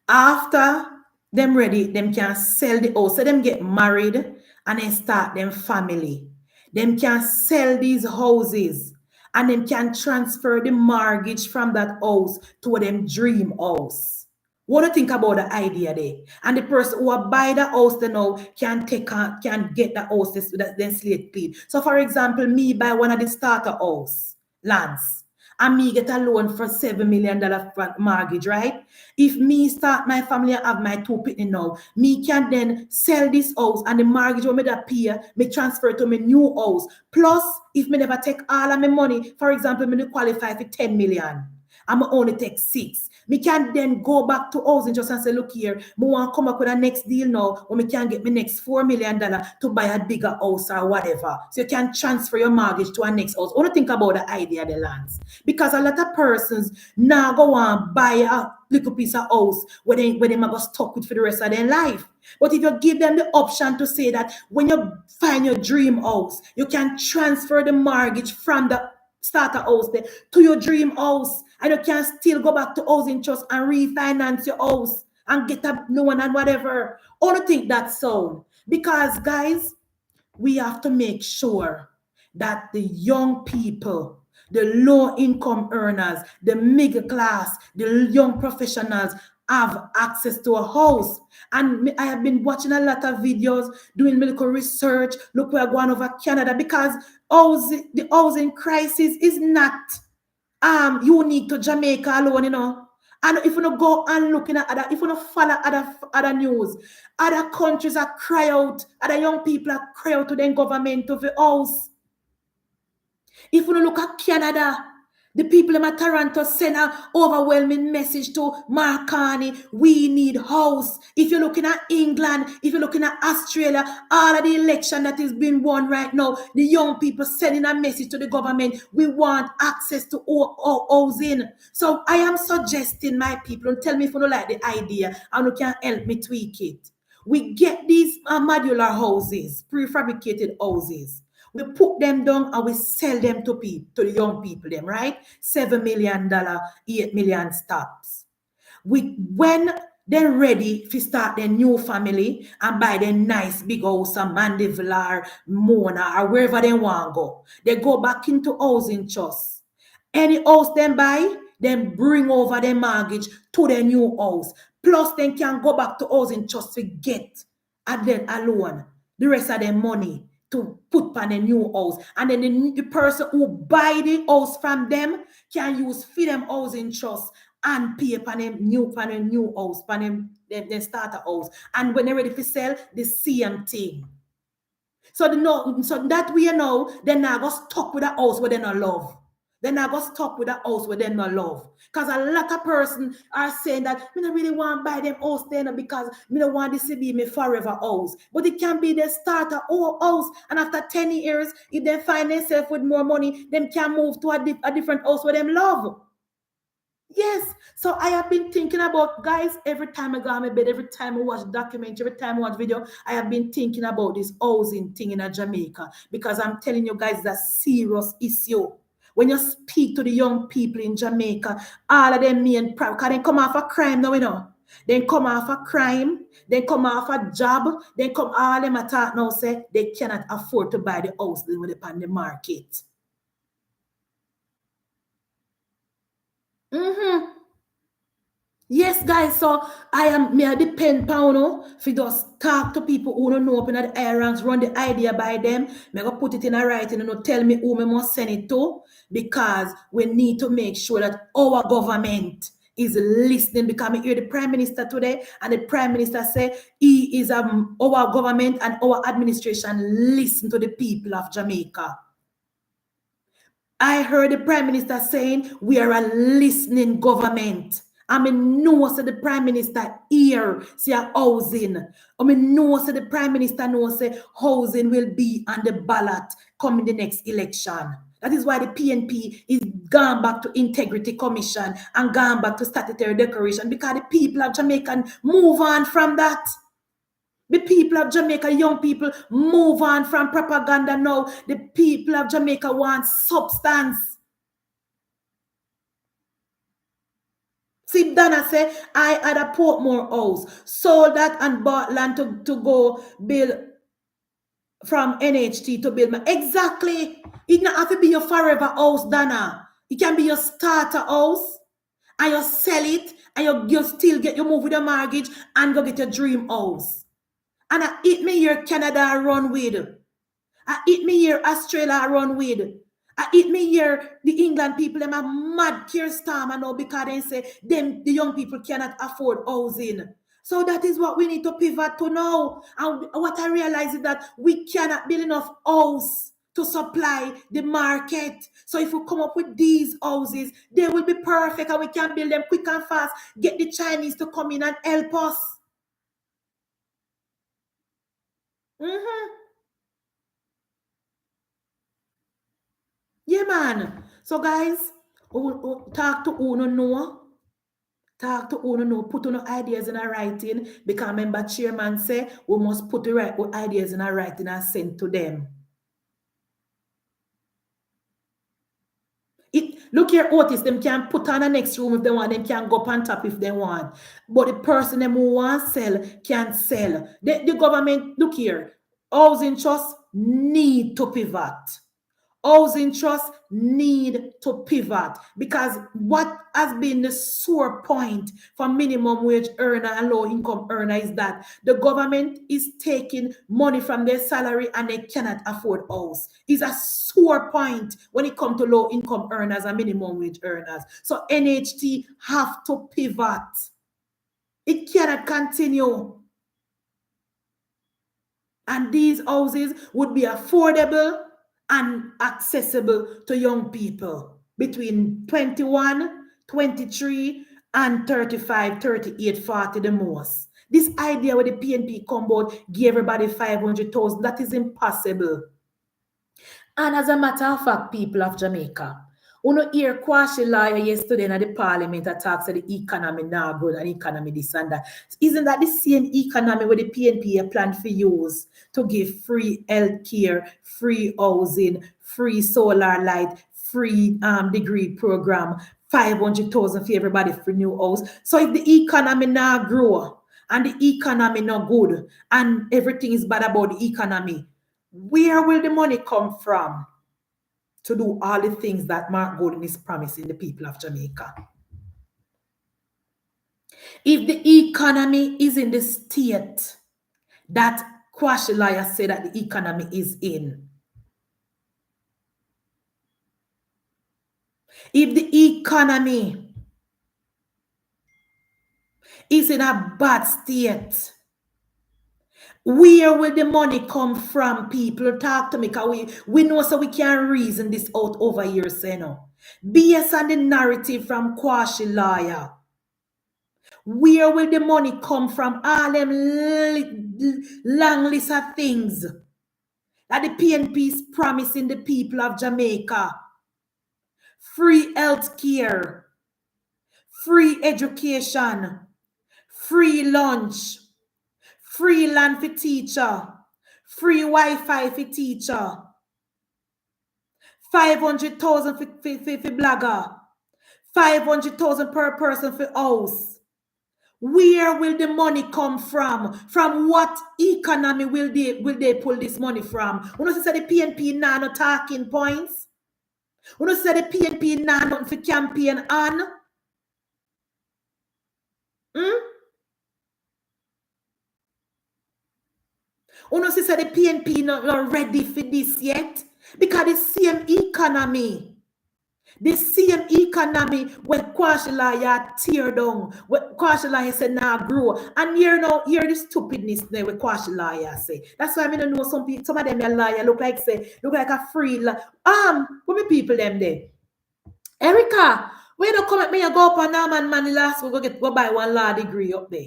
After them ready, them can sell the house. So them get married and then start them family. Them can sell these houses and them can transfer the mortgage from that house to them dream house. What do you think about the idea there? And the person who buy the house they know can can get the house that then slate clean. So for example, me buy one of the starter house lands and me get a loan for $7 million mortgage, right? If me start my family and have my two people now, me can then sell this house and the mortgage will me that pay, me transfer to my new house. Plus, if me never take all of my money, for example, me qualify for 10 million. I'm only take 6. Me can then go back to housing just and say, look here, me want to come up with a next deal now, or me can get me next $4 million to buy a bigger house or whatever. So you can transfer your mortgage to a next house. I want to think about the idea of the lands. Because a lot of persons now go and buy a little piece of house where they might go stuck with for the rest of their life. But if you give them the option to say that when you find your dream house, you can transfer the mortgage from the starter house there to your dream house, and you can still go back to housing trust and refinance your house and get a new one and whatever. I don't think that's so. Because guys, we have to make sure that the young people, the low income earners, the middle class, the young professionals have access to a house. And I have been watching a lot of videos, doing medical research. Look, we're going over Canada because the housing crisis is not unique to Jamaica alone, you know. And if you don't go and looking at other, if you don't follow other news, other countries are cry out, other young people are cry out to the government of the house. If you don't look at Canada, the people in Toronto send an overwhelming message to Mark Carney, we need house. If you're looking at England, if you're looking at Australia, all of the election that is being won right now, the young people sending a message to the government, we want access to housing. So I am suggesting my people, and tell me if you don't like the idea, and you can help me tweak it. We get these modular houses, prefabricated houses. We put them down and we sell them to people, to the young people, them, right? $7 million, 8 million stops. When they're ready to start their new family and buy their nice big house in Mandeville or Mona or wherever they want to go, they go back into housing trust. Any house they buy, then bring over their mortgage to their new house. Plus, they can go back to housing trust to get and then alone the rest of their money to put on a new house. And then the person who buy the house from them can use for them housing trust and pay for them new house, for them starter house. And when they're ready to sell, the same thing. So that way, you know, they're not going to stuck with a house where they not love. They're not going to stuck with a house where they not love. Because a lot of persons are saying that, I don't really want to buy them house there because I don't want this to be my forever house. But it can be their starter house. And after 10 years, if they find themselves with more money, they can move to a different house where they love. Yes. So I have been thinking about, guys, every time I go on my bed, every time I watch documentary, every time I watch video, I have been thinking about this housing thing in Jamaica because I'm telling you guys, that's a serious issue. When you speak to the young people in Jamaica, all of them main problem, because they come off a crime now, you know. Then come off a crime, then come off a job, then come all them attack now say they cannot afford to buy the house when they're on the market. Mm-hmm. Yes, guys. So I depend on if you just talk to people who don't know up in the areas, run the idea by them. I go put it in a writing and tell me who I must send it to because we need to make sure that our government is listening because I hear the Prime Minister today and the Prime Minister say he is our government and our administration listen to the people of Jamaica. I heard the Prime Minister saying we are a listening government. I mean, no, so the Prime Minister here say housing. I mean, no, so the Prime Minister knows say housing will be on the ballot coming the next election. That is why the PNP is gone back to Integrity Commission and gone back to statutory declaration because the people of Jamaica move on from that. The people of Jamaica, young people, move on from propaganda now. The people of Jamaica want substance. See, Donna say, I had a Portmore house, sold that and bought land to go build from NHT to build my. Exactly. It not have to be your forever house, Donna. It can be your starter house, and you sell it, and you still get, you move with a mortgage and go get your dream house. And I eat me here Canada run with. I eat me here Australia run with. I eat me here the England people, them are mad Keir Starmer now because they say them the young people cannot afford housing. So that is what we need to pivot to now. And what I realize is that we cannot build enough house to supply the market. So if we come up with these houses, they will be perfect and we can build them quick and fast. Get the Chinese to come in and help us. Yeah, man. So, guys, talk to Uno know. Talk to Uno know. Put on ideas in a writing. Because remember, chairman say we must put the right ideas in a writing and send to them. Look here, Otis, them can put on the next room if they want, them can go up on top if they want. But the person them who want sell can sell. The government, look here, housing trust need to pivot. Housing trust need to pivot because what has been the sore point for minimum wage earner and low income earner is that the government is taking money from their salary and they cannot afford house. It's a sore point when it comes to low income earners and minimum wage earners. So NHT have to pivot. It cannot continue. And these houses would be affordable and accessible to young people between 21, 23, and 35, 38, 40 the most. This idea where the PNP come board give everybody 500,000, that is impossible. And as a matter of fact, people of Jamaica, uno hear Kwashi lawyer yesterday in the parliament attacks the economy now good and economy this and that. Isn't that the same economy where the PNP plan for use to give free health care, free housing, free solar light, free degree program, 500,000 for everybody for new house. So if the economy now grow and the economy not good and everything is bad about the economy, where will the money come from to do all the things that Mark Golden is promising the people of Jamaica? If the economy is in the state that Kwashi lawyer said that the economy is in, if the economy is in a bad state, where will the money come from? People talk to me because we know so we can reason this out over here, say no. Based on the narrative from Kwashi lawyer, where will the money come from? All them long list of things that the PNP is promising the people of Jamaica. Free health care, free education, free lunch, free land for teacher, free Wi-Fi for teacher, 500,000 for blogger, 500,000 per person for house. Where will the money come from? From what economy will they pull this money from? When you say the PNP now no talking points, when you say the PNP now nothing for campaign on, when you say the PNP not ready for this yet, because the same economy. The same economy when Kwashi lawyer tear down, when Kwashi lawyer say now grow. And here now, hear the stupidness there with Kwashi lawyer say. That's why I don't know some people, some of them are lawyer look like a free what be people them there? Erica, when you come at me, you go up on Norman Money last week, go buy one law degree up there.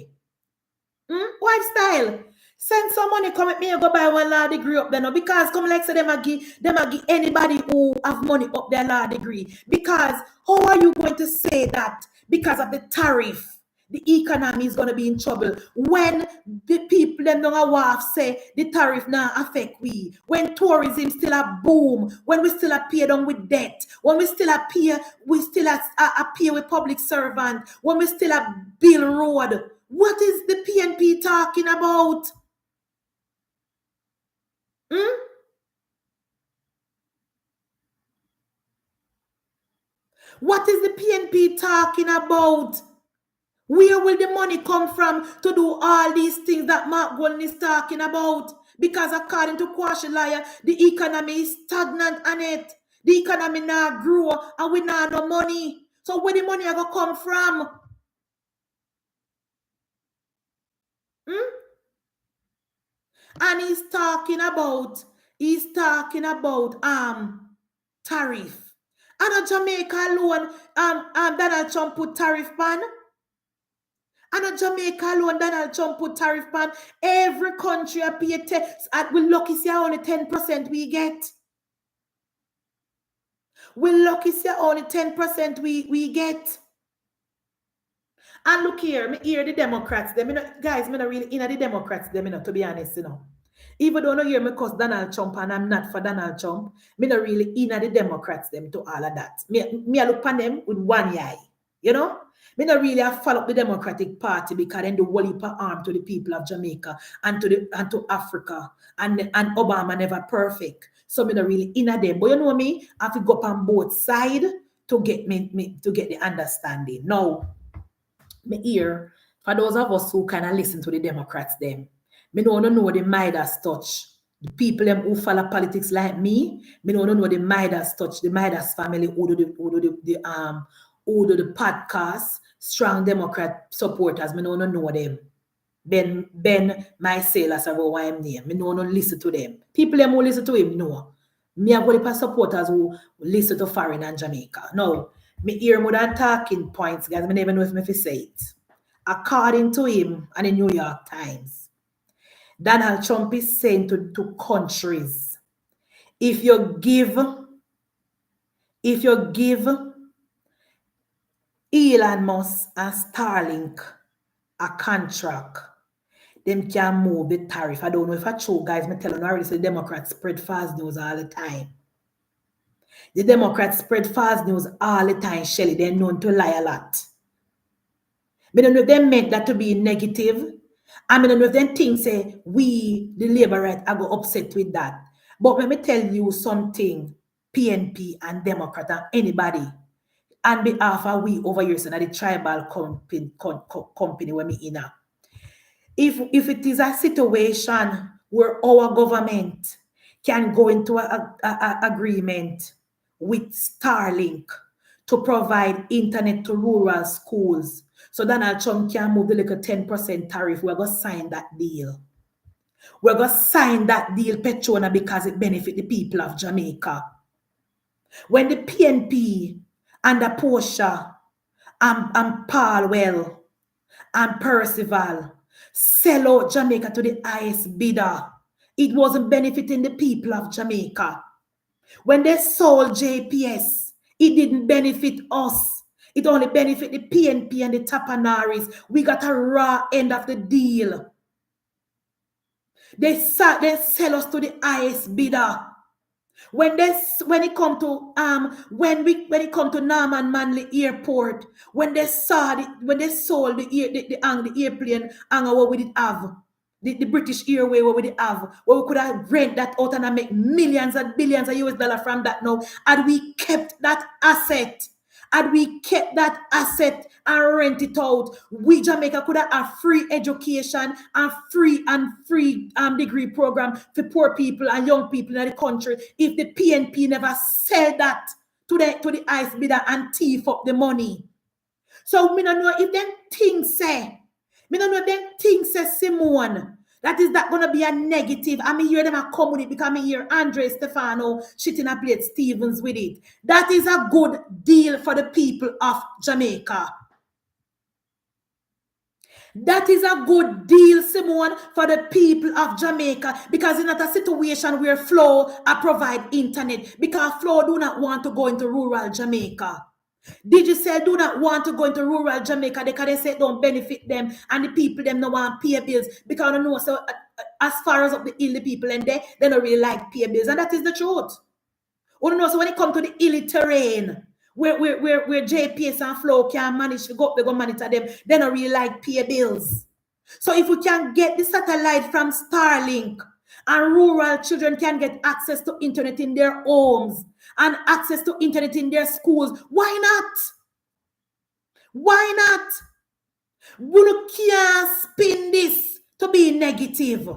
Lifestyle. Send some money, come at me and go buy one law degree up there now. Because come like say them a give anybody who have money up their law degree. Because how are you going to say that because of the tariff the economy is going to be in trouble. When the people them don't have say the tariff now affect we. When tourism still a boom. When we still appear down with debt. When we still appear with public servant. When we still a bill road. What is the PNP talking about? What is the PNP talking about? Where will the money come from to do all these things that Mark Golden is talking about? Because according to Kwashilaya, the economy is stagnant on it. The economy now grow and we now no money. So where the money are gonna come from? And he's talking about tariff. And a Jamaica alone, Donald Trump put tariff ban. And a Jamaica alone, Donald Trump put tariff ban. Every country appear tax. We lucky see only 10% we get. We lucky see only 10% we get. And look here, me hear the Democrats. Them, guys, me not really in the Democrats. Them, to be honest, Even though I hear me cause Donald Trump and I'm not for Donald Trump, me not really in the Democrats. Them to all of that. Me I look upon them with one eye. Me not really follow up the Democratic Party because then the whole heap of arm to the people of Jamaica and to Africa and Obama never perfect. So me not really in them. But you know me, I have to go up on both sides to get me to get the understanding. Now, me here, for those of us who kind of listen to the Democrats, them, me don't know the Midas touch. The people them who follow politics like me don't know the Midas touch, the Midas family who do the podcast, strong Democrat supporters, me don't know them. Ben my sailors about why I'm name. Me don't listen to them. People them who listen to him, no. Me have only supporters who listen to foreign and Jamaica. No. Me hear more than talking points, guys. I never know if I say it. According to him and the New York Times, Donald Trump is saying to countries, if you give Elon Musk and Starlink a contract, them can move the tariff. I don't know if I true, guys. Me tell you already, so the Democrats spread false news all the time. The Democrats spread false news all the time, Shelley. They're known to lie a lot. I don't know if they meant that to be negative. I don't know if they think say we, the labor right, are go upset with that. But let me tell you something, PNP and Democrat and anybody, on behalf of we over here, so the tribal company where me in. If it is a situation where our government can go into an agreement with Starlink to provide internet to rural schools, so Donald Trump can move the little 10% tariff, we're going to sign that deal. We're going to sign that deal, Petrona, because it benefits the people of Jamaica. When the PNP and the Portia and Palwell and Percival sell out Jamaica to the highest bidder, it wasn't benefiting the people of Jamaica. When they sold JPS, it didn't benefit us. It only benefit the PNP and the Tapanaris. We got a raw end of the deal. They sell us to the highest bidder. When it come to Norman Manley Airport, when they sold the airplane and what we did have, the British Airways what we did have, where we could have rent that out and make millions and billions of US dollars from that now, and we kept that asset. And we kept that asset and rent it out. We Jamaica could have free education and free degree program for poor people and young people in the country if the PNP never sell that to the ice bidder and thief up the money. So me don't know if them things say, Simone, that is that gonna be a negative. I mean, hear them a come with it because I hear Andre Stefano shitting a plate Stevens with it. That is a good deal for the people of Jamaica. That is a good deal, Simone, for the people of Jamaica, because it's not a situation where Flo provide internet, because Flo do not want to go into rural Jamaica. Digicel do not want to go into rural Jamaica because they say it don't benefit them and the people them no want pay bills because they know so as far as up the hill the people and they don't really like pay bills, and that is the truth. You know, so when it comes to the hilly terrain where JPS and Flow can manage to go up, they go monitor them, they don't really like pay bills. So if we can get the satellite from Starlink and rural children can get access to internet in their homes and access to internet in their schools, why not? Why not? We can't spin this to be negative.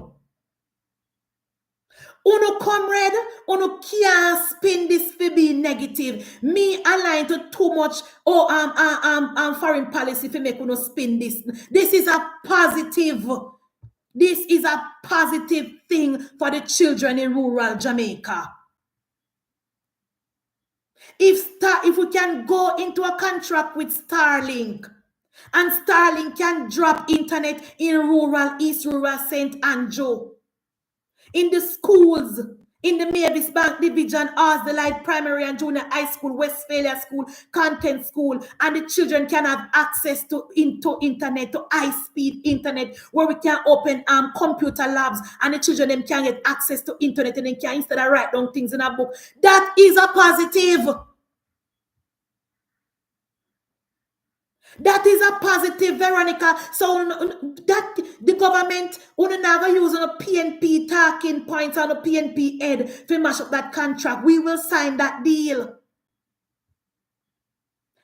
Uno comrade, uno can't spin this to be negative. Me aligned to too much foreign policy to make uno spin this. This is a positive. This is a positive thing for the children in rural Jamaica. If we can go into a contract with Starlink, and Starlink can drop internet in rural East Rural St. Andrew, in the schools, in the Mavis Bank Division, Light Primary and Junior High School, Westphalia School, Content School, and the children can have access to internet, to high-speed internet, where we can open computer labs, and the children them can get access to internet, and they can, instead of write down things in a book. That is a positive. That is a positive, Veronica. So that the government will never use a PNP talking points on a PNP head to mash up that contract. We will sign that deal.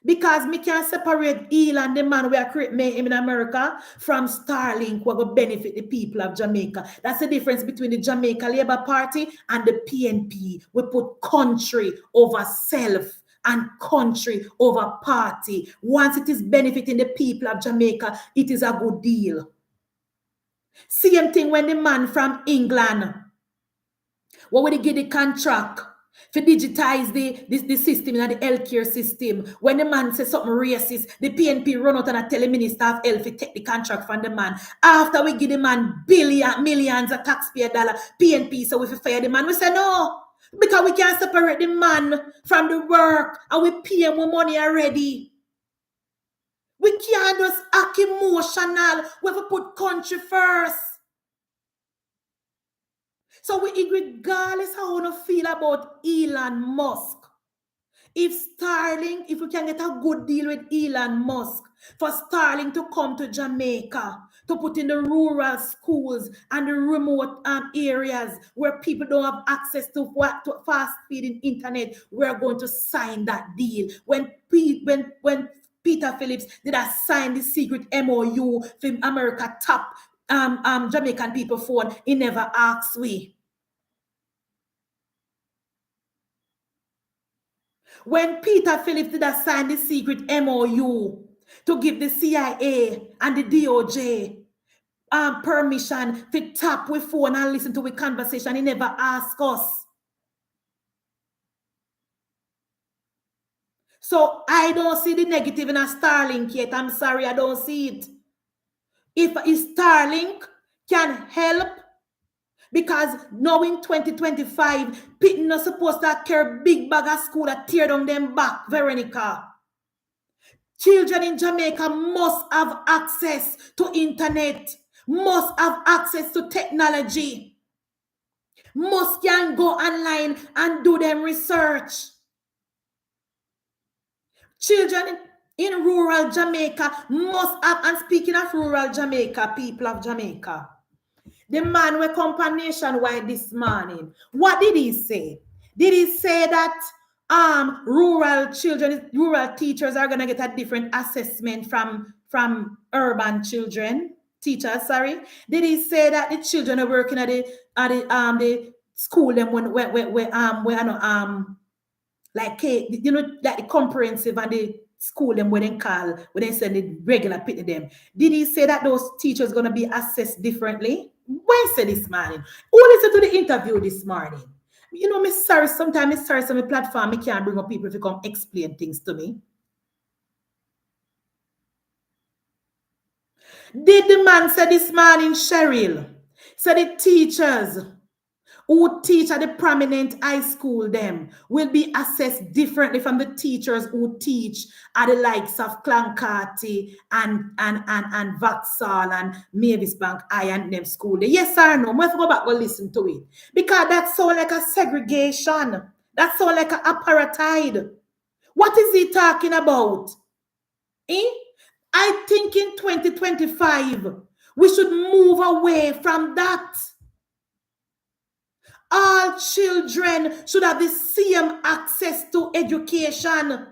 Because me can separate Elon, the man we are creating in America, from Starlink, what will benefit the people of Jamaica. That's the difference between the Jamaica Labour Party and the PNP. We put country over self and country over party. Once it is benefiting the people of Jamaica, it is a good deal. Same thing when the man from England, what would he give the contract to digitize the system, the healthcare system? When the man says something racist, the PNP run out and tell the Minister of Health to take the contract from the man. After we give the man millions of taxpayer dollar, PNP, so if we fire the man, we say no. Because we can't separate the man from the work and we pay him with money already. We can't just act emotional. We have to put country first. So regardless how we feel about Elon Musk, if we can get a good deal with Elon Musk, for Starlink to come to Jamaica, to put in the rural schools and the remote areas where people don't have access to fast-feeding internet, we're going to sign that deal. When Peter Phillips did sign the secret MOU for America tap Jamaican people phone, he never asked we. When Peter Phillips did sign the secret MOU to give the CIA and the DOJ permission to tap with phone and listen to a conversation, he never asked us. So I don't see the negative in a Starlink yet. I'm sorry, I don't see it. If Starlink can help, because knowing 2025, people not supposed to carry big bag of school that tear down them back, Veronica. Children in Jamaica must have access to internet, must have access to technology, must can go online and do them research. Children in rural Jamaica must have, and speaking of rural Jamaica, people of Jamaica, the man will come nationwide this morning. What did he say? Did he say that rural teachers are gonna get a different assessment from urban teachers? Sorry. Did he say that the children are working at the school them when like like the comprehensive and the school them when they send the regular pit to them? Did he say that those teachers gonna be assessed differently? Why say this morning? Who listened to the interview this morning? You know, sometimes on my platform, I can't bring up people to come explain things to me. Did the man say this morning, Cheryl, so the teachers who teach at the prominent high school them will be assessed differently from the teachers who teach at the likes of Clancarty and Vauxhall and Mavis Bank High and them school. Yes or no? Let's go back and listen to it. Because that sounds like a segregation. That sounds like an apartheid. What is he talking about? I think in 2025, we should move away from that. All children should have the same access to education.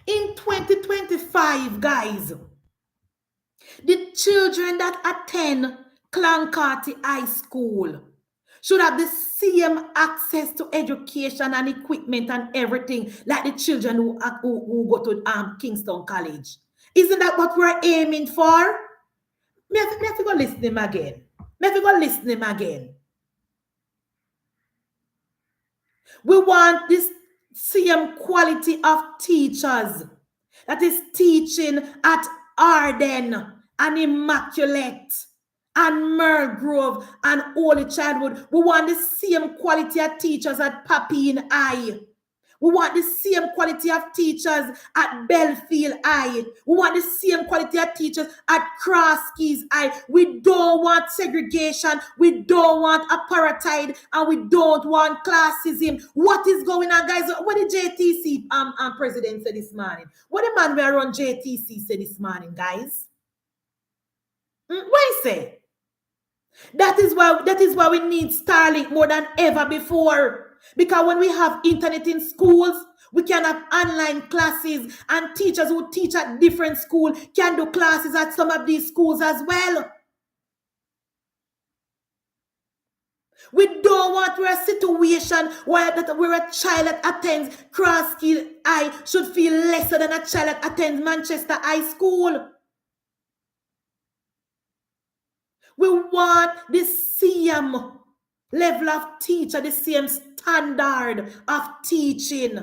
In 2025, guys, the children that attend Clancarty High School should have the same access to education and equipment and everything like the children who go to Kingston College. Isn't that what we're aiming for? Me have to go listen to him again. We want this same quality of teachers that is teaching at Arden and Immaculate and Merle Grove and Holy Childhood. We want the same quality of teachers at Papine High. We want the same quality of teachers at Belfield High. We want the same quality of teachers at Cross Keys High. We don't want segregation. We don't want apartheid. And we don't want classism. What is going on, guys? What did JTC president say this morning? What the man we are on JTC said this morning, guys? What he say? That is why we need Starlink more than ever before. Because when we have internet in schools, we can have online classes, and teachers who teach at different schools can do classes at some of these schools as well. We don't want a situation where a child that attends Cross Keys High should feel lesser than a child that attends Manchester High School. We want the same level of teacher, the same standard of teaching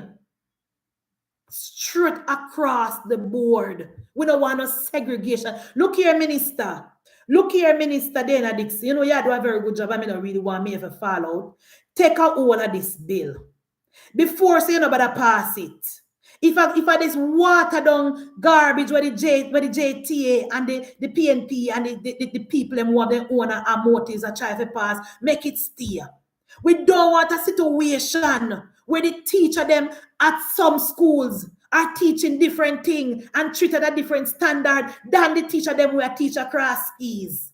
straight across the board. We don't want no segregation. Look here, Minister. Dana Dixon. You know, you do a very good job. I don't really want me to fall out. Take out all of this bill. Before, so you know, better pass it. If I this water down garbage where the JTA and the PNP and the people them want their own motives are trying to pass, make it stay. We don't want a situation where the teacher them at some schools are teaching different things and treated a different standard than the teacher them where teach across keys.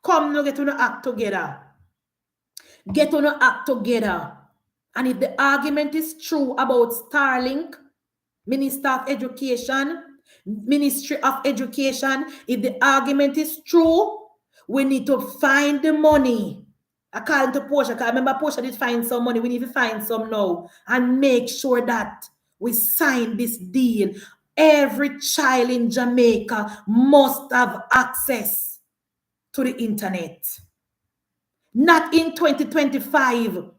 Come now, get on the act together. Get on the act together. And if the argument is true about Starlink, Minister of Education, Ministry of Education, if the argument is true, we need to find the money. According to Portia, because I remember Portia did find some money. We need to find some now and make sure that we sign this deal. Every child in Jamaica must have access to the internet. Not in 2025.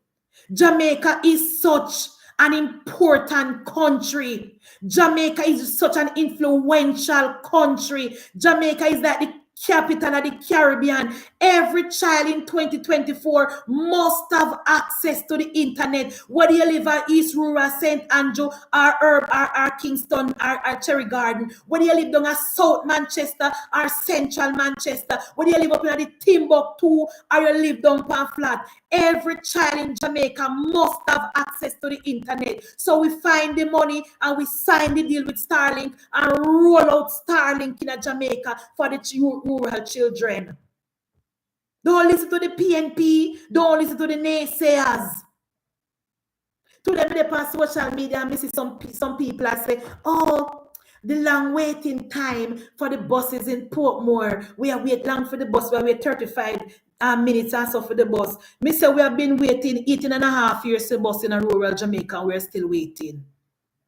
Jamaica is such an important country. Jamaica is such an influential country. Jamaica is like the capital of the Caribbean. Every child in 2024 must have access to the internet. Whether you live at East Rural, St. Andrew, or Kingston, or Cherry Garden, whether you live down at South Manchester or Central Manchester, whether you live up in the Timbuktu or you live down Pamflat, every child in Jamaica must have access to the internet. So we find the money and we sign the deal with Starlink and roll out Starlink in Jamaica for the rural children. Don't listen to the PNP. Don't listen to the naysayers. To them, they pass social media and see some people that say, oh, the long waiting time for the buses in Portmore. We are wait long for the bus. We are wait 35 minutes and so for the bus. Me say we have been waiting 18.5 years for the bus in a rural Jamaica and we're still waiting.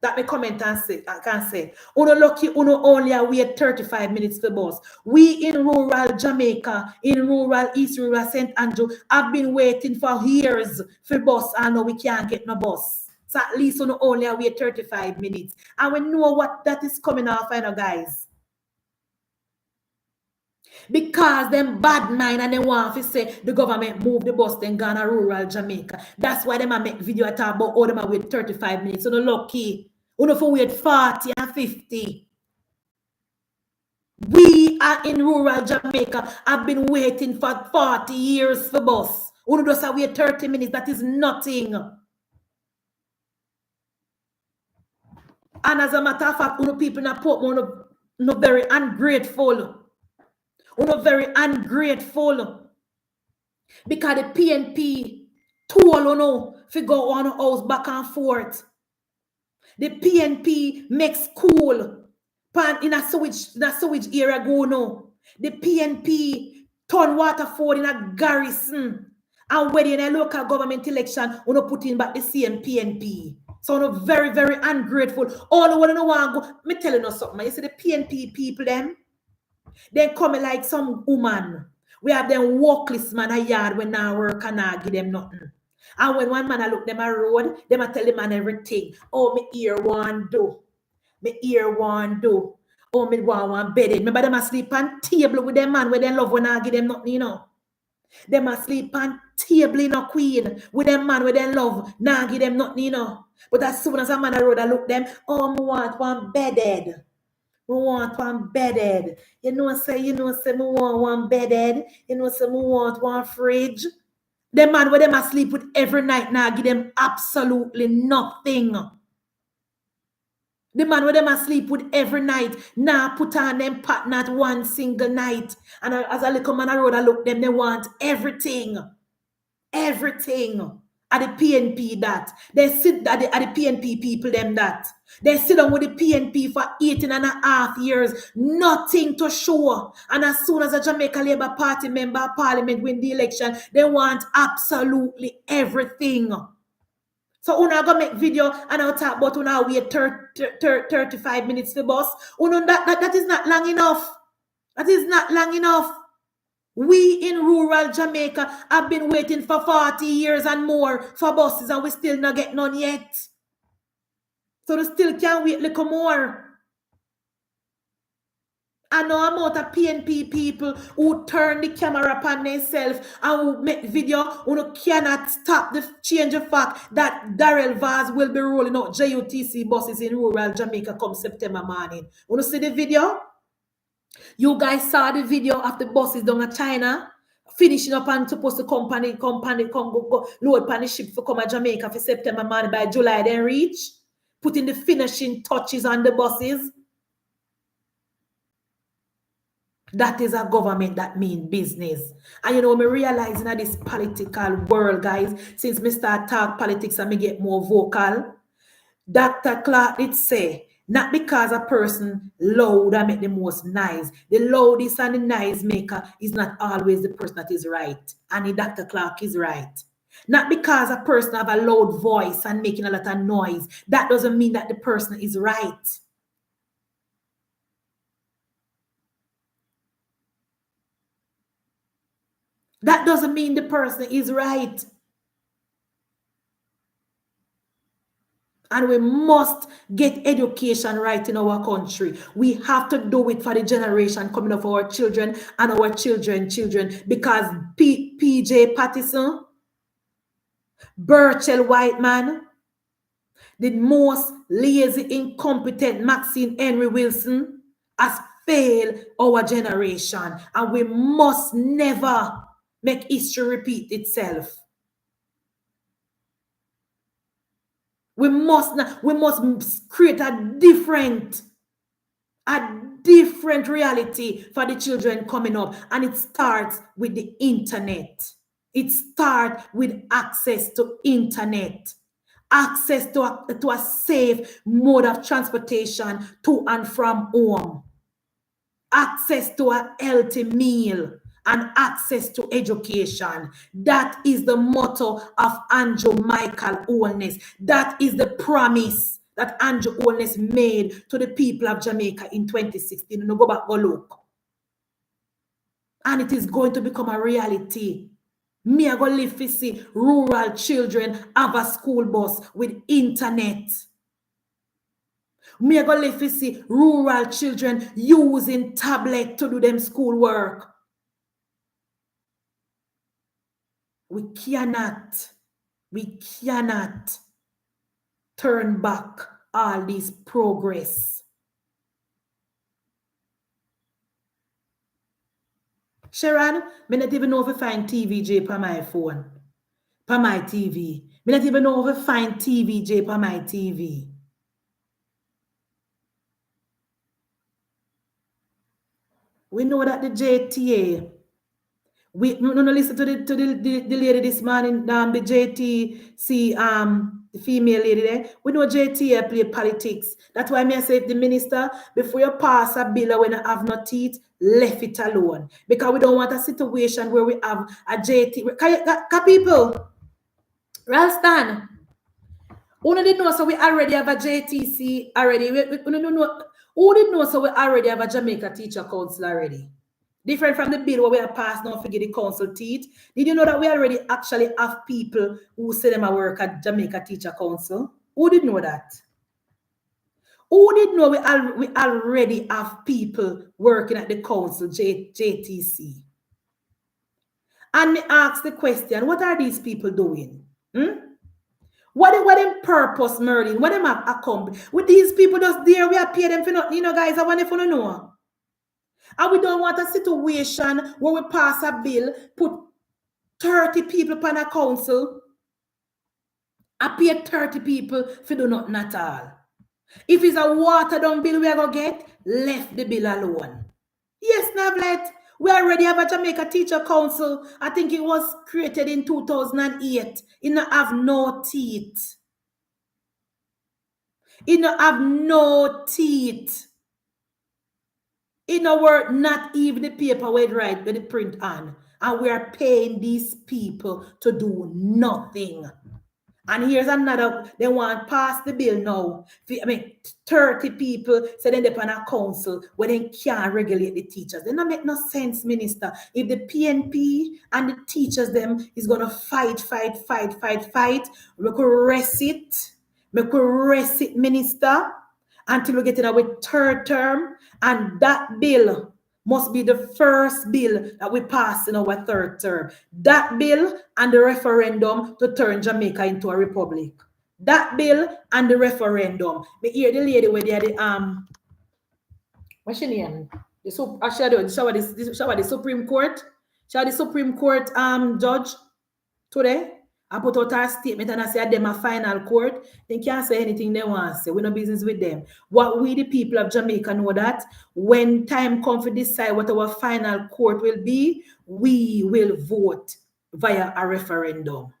That me comment and say, I can say, uno lucky, uno only wait 35 minutes for the bus. We in rural Jamaica, in rural East Rural St. Andrew, have been waiting for years for bus and now we can't get no bus. So at least uno only wait 35 minutes. And we know what that is coming off, you know, guys. Because them bad mind and they want to say the government move the bus then gone to rural Jamaica. That's why them a make video talk about how them a wait 35 minutes. So no lucky. You know for wait 40 and 50. We are in rural Jamaica. I've been waiting for 40 years for bus. You just wait 30 minutes. That is nothing. And as a matter of fact, people in Portmore no very ungrateful. Very ungrateful. Because the PNP told to go on a house back and forth. The PNP makes school in a sewage area go no. The PNP turn Waterford in a garrison. And when in a local government election, we no put in back the same PNP. So no very, very ungrateful. All the one no want go. Me telling you something. You see the PNP people them, they come like some woman. We have them walkless man a yard when now work and I give them nothing. And when one man I look them a road, them I tell the man everything. Oh, me ear one do. Me ear one do. Oh, me one bedded. Remember them asleep on table with them man where they love when I give them nothing, you know. Them asleep on table in a queen with them man where they love. Now give them nothing, you know. But as soon as a man a road I look them, oh, me want one bedded. We want one bedded. You know, say, me want one bedded. You know, say, me want one fridge. The man where them asleep with every night now give them absolutely nothing. The man where them asleep with every night now put on them pat not one single night. And as a little man a road I look them, they want everything. Everything. At the PNP that. They sit at the PNP people them that. They sit down with the PNP for 18.5 years. Nothing to show. And as soon as a Jamaica Labour Party member of parliament win the election, they want absolutely everything. So una go make video and I'll talk about una wait 35 minutes to bus. That is not long enough. That is not long enough. We in rural Jamaica have been waiting for 40 years and more for buses and we still not get none yet. So we still can't wait a little more. I know amount of PNP people who turn the camera upon themselves and who make video who cannot stop the change of fact that Darrell Vaz will be rolling out JUTC buses in rural Jamaica come September morning. Want to see the video? You guys saw the video of the buses down at China finishing up and supposed to come go load pan the ship for come to Jamaica for September morning. By July they reach, putting the finishing touches on the buses. That is a government that mean business. And you know, me realizing that this political world, guys, since me start talk politics and me get more vocal, Dr. Clark did say, not because a person loud and make the most nice. The loudest and the nice maker is not always the person that is right. And Dr. Clark is right. Not because a person have a loud voice and making a lot of noise. That doesn't mean that the person is right. That doesn't mean the person is right. And we must get education right in our country. We have to do it for the generation coming of our children and our children's children. Because PJ Patterson, Burchell Whiteman, the most lazy, incompetent Maxine Henry Wilson has failed our generation. And we must never make history repeat itself. We must create a different reality for the children coming up. And it starts with the internet. It starts with access to internet. Access to a safe mode of transportation to and from home. Access to a healthy meal. And access to education. That is the motto of Andrew Michael Holness. That is the promise that Andrew Holness made to the people of Jamaica in 2016. No, go back, go look. And it is going to become a reality. Me, I go live to see rural children have a school bus with internet. Me go live to see rural children using tablet to do them schoolwork. We cannot turn back all this progress. Sharon, me not even know if I find TVJ on my phone, on my TV. Me not even know if I find TVJ on my TV. We know that the JTA, we no listen to the lady this morning, the JTC, the female lady there. We know JTA play politics. That's why I say if the minister, before you pass a bill when you have no teeth, left it alone. Because we don't want a situation where we have a JT. Can people, Ralston, who didn't know so we already have a JTC already? Who didn't know so we already have a Jamaica Teacher Council already? Different from the bill where we are passed now for the council teeth. Did you know that we already actually have people who say them a work at Jamaica Teacher Council? Who did know that? Who did know we already have people working at the council, JTC? And me ask the question, what are these people doing? What them purpose, Merlin? What them have accomplished? With these people just there, we are paying them for nothing. You know, guys, I want to know. And we don't want a situation where we pass a bill, put 30 people on a council, I pay 30 people for do nothing at all. If it's a water down bill we are going to get, left the bill alone. Yes, Navlet, we already have a Jamaica Teacher Council. I think it was created in 2008. It don't have no teeth. It don't have no teeth. In our word, not even the paper we write with the print on. And we are paying these people to do nothing. And here's another, they want to pass the bill now. 30 people say they're on a council where they can't regulate the teachers. They don't make no sense, Minister. If the PNP and the teachers them is going to fight, we could rest it, Minister, until we get in our third term. And that bill must be the first bill that we pass in our third term. That bill and the referendum to turn Jamaica into a republic. That bill and the referendum. Me hear the lady where they are the what's she name? The Supreme Court. She had the Supreme Court judge today. I put out a statement and I said them a final court. They can't say anything they want to say. We no business with them. What we the people of Jamaica know that when time comes to decide what our final court will be, we will vote via a referendum.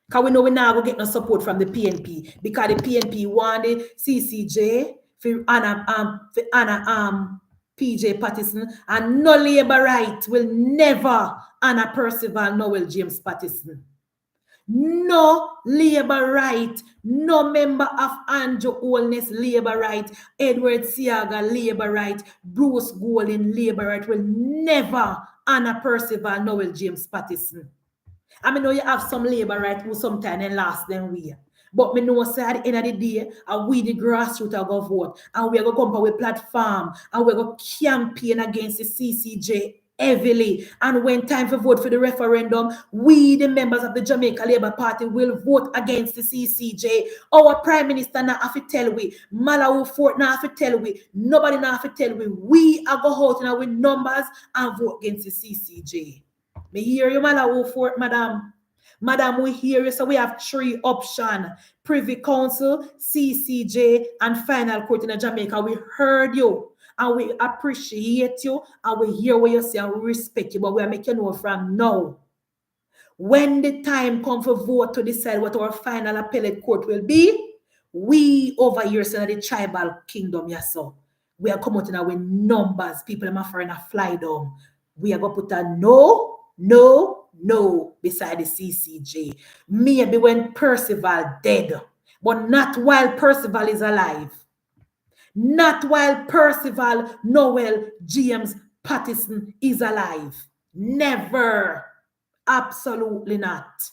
Because we know we now will get no support from the PNP. Because the PNP want the CCJ for Anna PJ Patterson, and no Labour right will never Anna Percival Noel James Patterson. No Labour right, no member of Andrew Holness Labour right, Edward Siaga Labour right, Bruce Golding Labour right will never Anna Percival Noel James Patterson. I mean, know you have some Labour right who sometimes and last them we. But me know say at the end of the day, we the grassroots are going to vote, and we are going to come up with platform, and we're going to campaign against the CCJ heavily. And when time for vote for the referendum, we, the members of the Jamaica Labour Party, will vote against the CCJ. Our Prime Minister now have to tell we, Malawi Fort now have to tell we, nobody now have to tell we are going out now with numbers and vote against the CCJ. Me hear you, Malawi Fort, madam. Madam, we hear you. So we have 3 options: Privy Council, CCJ, and Final Court in Jamaica. We heard you, and we appreciate you, and we hear what you say, and we respect you, but we are making you know from now. When the time comes for vote to decide what our final appellate court will be, we over here in the tribal kingdom, yes, so we are coming out with numbers. People are offering a fly down. We are going to put a no beside the CCJ. Maybe when Percival dead, but not while Percival is alive. Not while Percival Noel James Patterson is alive. Never. Absolutely not.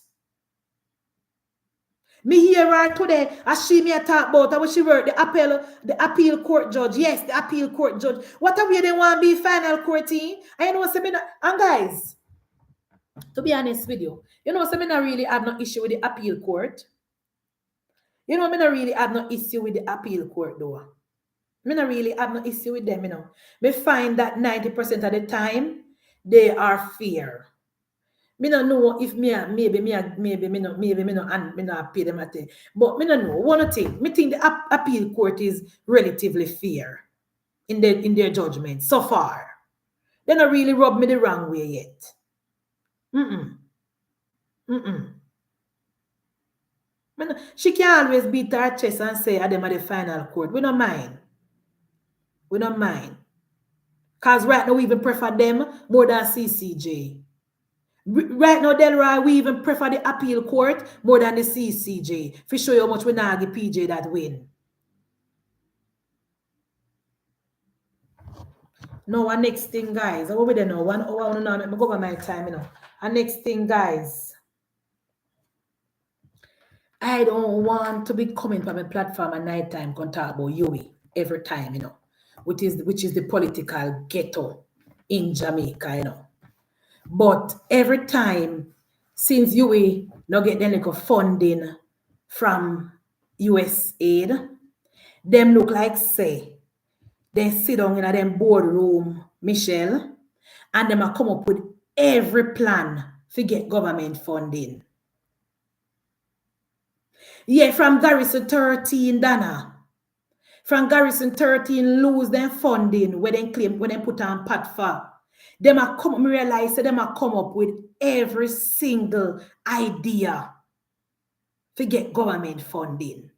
Me hear her today, as she me a talk about how she work, the appeal court judge. Yes, the appeal court judge. What are we they want to be final court team? And you know what I mean? And guys, to be honest with you, you know what I mean? I really have no issue with the appeal court. You know, I mean, I really have no issue with the appeal court though. I mean, I really have no issue with them, you know. Me find that 90% of the time, they are fair. Me no know if maybe me no and me no pay them at it. But me no know. One thing, me think the appeal court is relatively fair in their judgment so far. They not really rub me the wrong way yet. She can always beat her chest and say, "I them at the final court." We don't mind. We don't mind. Because right now we even prefer them more than CCJ. Right now, Delroy, we even prefer the appeal court more than the CCJ. For show you how much we now give PJ that win. No, our next thing, guys. What we don't know? 1 hour, I'm going to go over my time, you know. Our next thing, guys. I don't want to be coming from a platform at night time and talk about Yui every time, you know, which is the political ghetto in Jamaica, you know. But every time since Yui not get any funding from USAID, them look like say they sit down in a them boardroom, Michelle, and them a come up with every plan to get government funding. Yeah, from Garrison 13, Dana. From Garrison 13 lose their funding when they claim, when they put on PATFA. Them a come, realize that them a come up with every single idea to get government funding.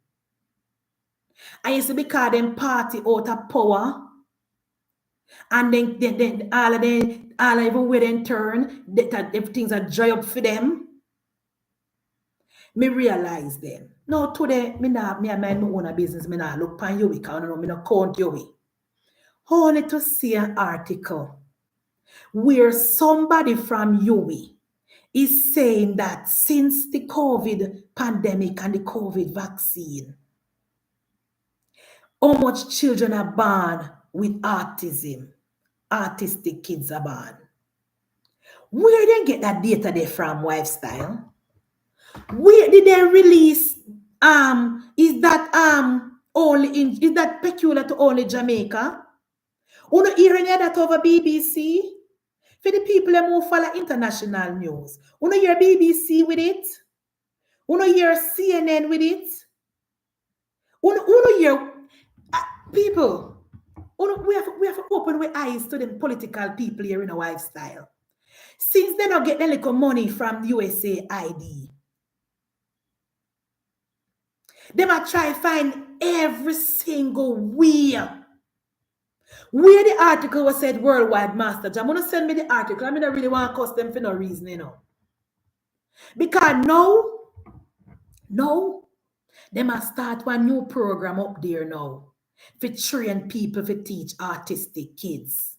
And it's because them party out of power, and then all of even where they turn, that everything's a dry up for them. Me realize them. No, today, me and my own business, me not look pan you, because I me not count you. Only to see an article where somebody from UWI is saying that since the COVID pandemic and the COVID vaccine, how much children are born with autism, autistic kids are born. Where they get that data there from, Lifestyle? Where did they release? Is that peculiar to only Jamaica? You don't hear any of that over BBC? For the people who follow international news, you don't hear BBC with it? You don't hear CNN with it? You don't hear people? We have to open our eyes to the political people here in our Lifestyle. Since they don't get the little money from USAID, they might try to find every single way. Where the article was said worldwide master jam. I'm going to send me the article. I mean, I really want to cost them for no reason, you know. Because no, they must start one new program up there now for train people to teach autistic kids.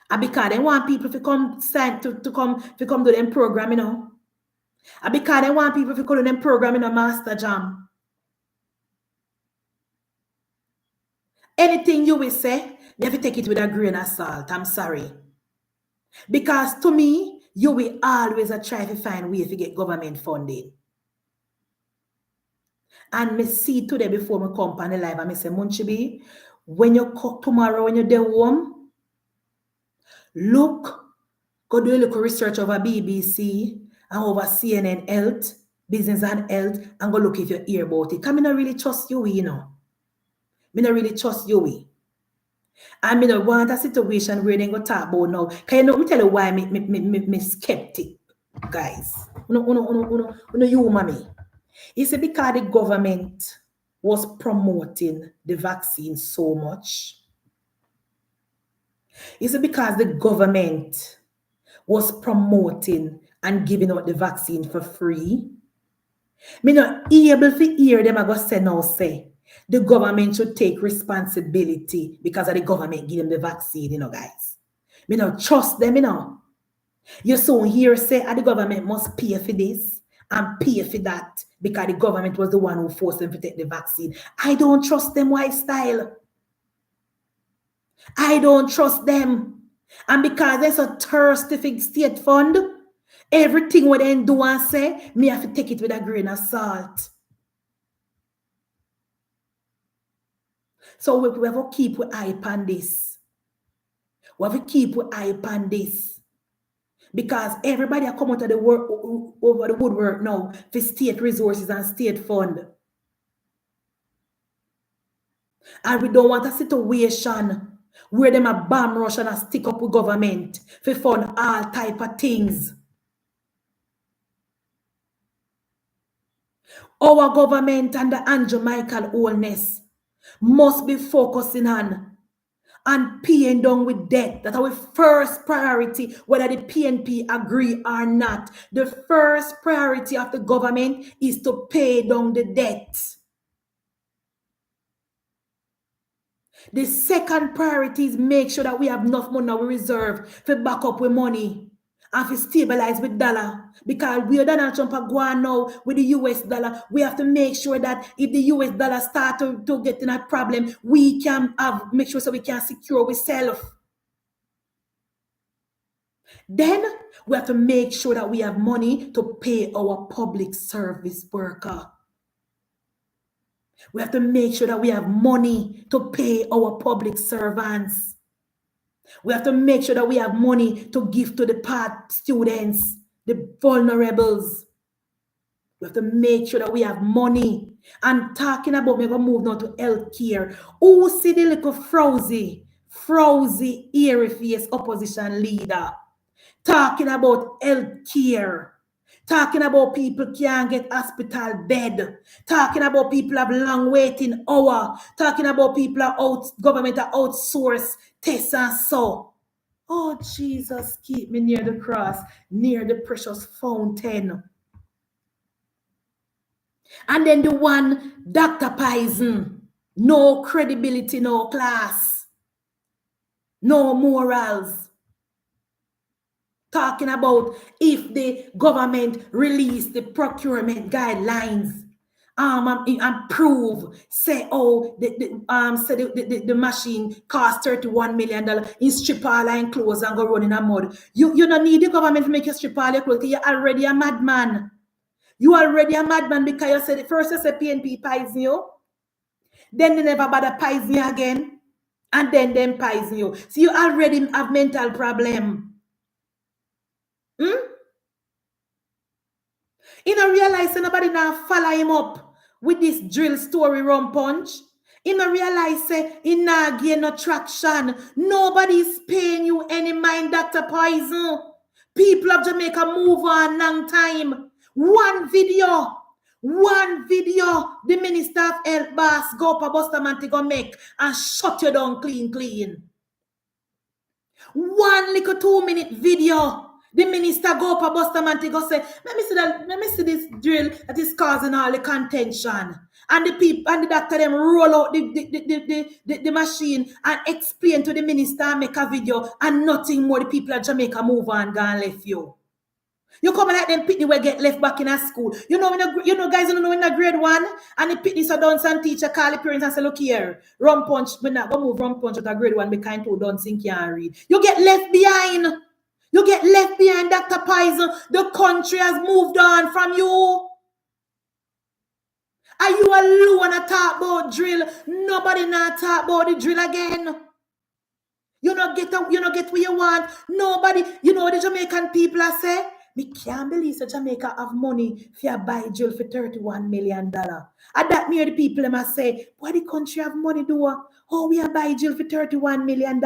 And because they want people to come to come to them program, you know. And because they want people to come to them program in a master jam. Anything you will say, you have to take it with a grain of salt. I'm sorry. Because to me, you will always try to find ways to get government funding. And me see today before me come on the live and me say, Munchibi, when you come tomorrow, when you're there home, look, go do a little research over BBC and over CNN Health, Business and Health, and go look if you hear about it. Because I don't really trust you, you know. I don't really trust you. And I don't want a situation where they go talk about now. Can you know, me tell you why me skeptic, guys. You, mommy. It's because the government was promoting the vaccine so much. It's because the government was promoting and giving out the vaccine for free. Me not able to hear them. I go say now say the government should take responsibility because of the government give them the vaccine, you know, guys. Me not trust them, you know. You soon hear say the government must pay for this and pay for that because the government was the one who forced them to take the vaccine. I don't trust them lifestyle. I don't trust them. And because there's a thirsty for state fund, everything what they do and say, me have to take it with a grain of salt. So we have to keep an eye on this. We have to keep an eye on this. Because everybody are coming to the work over the woodwork now for state resources and state fund. And we don't want a situation where them a bomb rush and a stick up with government for fund all type of things. Our government and the Andrew Michael Holness must be focusing on and paying down with debt. That's our first priority, whether the PNP agree or not. The first priority of the government is to pay down the debt. The second priority is make sure that we have enough money we reserve for back up with money and for stabilize with dollar. Because we are Donald Trump are going now with the US dollar. We have to make sure that if the US dollar start to get in a problem, we can make sure so we can secure ourselves. Then we have to make sure that we have money to pay our public service worker. We have to make sure that we have money to pay our public servants. We have to make sure that we have money to give to the part students, the vulnerables. We have to make sure that we have money. And talking about, we're going to move now to healthcare. Who see the little frowsy, airy face opposition leader talking about healthcare? Talking about people can't get hospital bed. Talking about people have long waiting hour. Talking about people are government are outsource tests and so. Oh, Jesus, keep me near the cross, near the precious fountain. And then the one, Dr. Poison. No credibility, no class. No morals. Talking about if the government release the procurement guidelines and prove, say, oh, the machine cost $31 million in strip all and clothes and go run in a mud. You don't need the government to make you strip all your clothes because you're already a madman. You already a madman because you said first you say PNP poison you, then they never bother poison you again, and then them poison you. So you already have mental problem. You don't realize nobody now follow him up with this drill story rum punch. You don't realize he not gain no traction. Nobody's paying you any mind, Dr. Poison. People of Jamaica move on long time. One video, the Minister of Health boss go up a Bustamante go make and shut you down clean. One little 2-minute video. The minister go up a Bustamante go say, let me see this drill that is causing all the contention. And the people and the doctor them roll out the machine and explain to the minister and make a video, and nothing more. The people of Jamaica move on and left you. You come like them pitney will get left back in a school. You know guys don't know in the grade 1 and the pitney so dance and teacher call the parents and say, look here, rum punch, we're not gonna move rum punch at a grade 1 because two dancing can't read. You get left behind. You get left behind, Dr. Poison. The country has moved on from you. Are you alone to talk about drill? Nobody not talk about the drill again. You not get where you want. Nobody, you know what the Jamaican people are say? Me can't believe that Jamaica have money for buy drill for $31 million. And that near the people them must say, why the country have money do? Oh, we are buy drill for $31 million.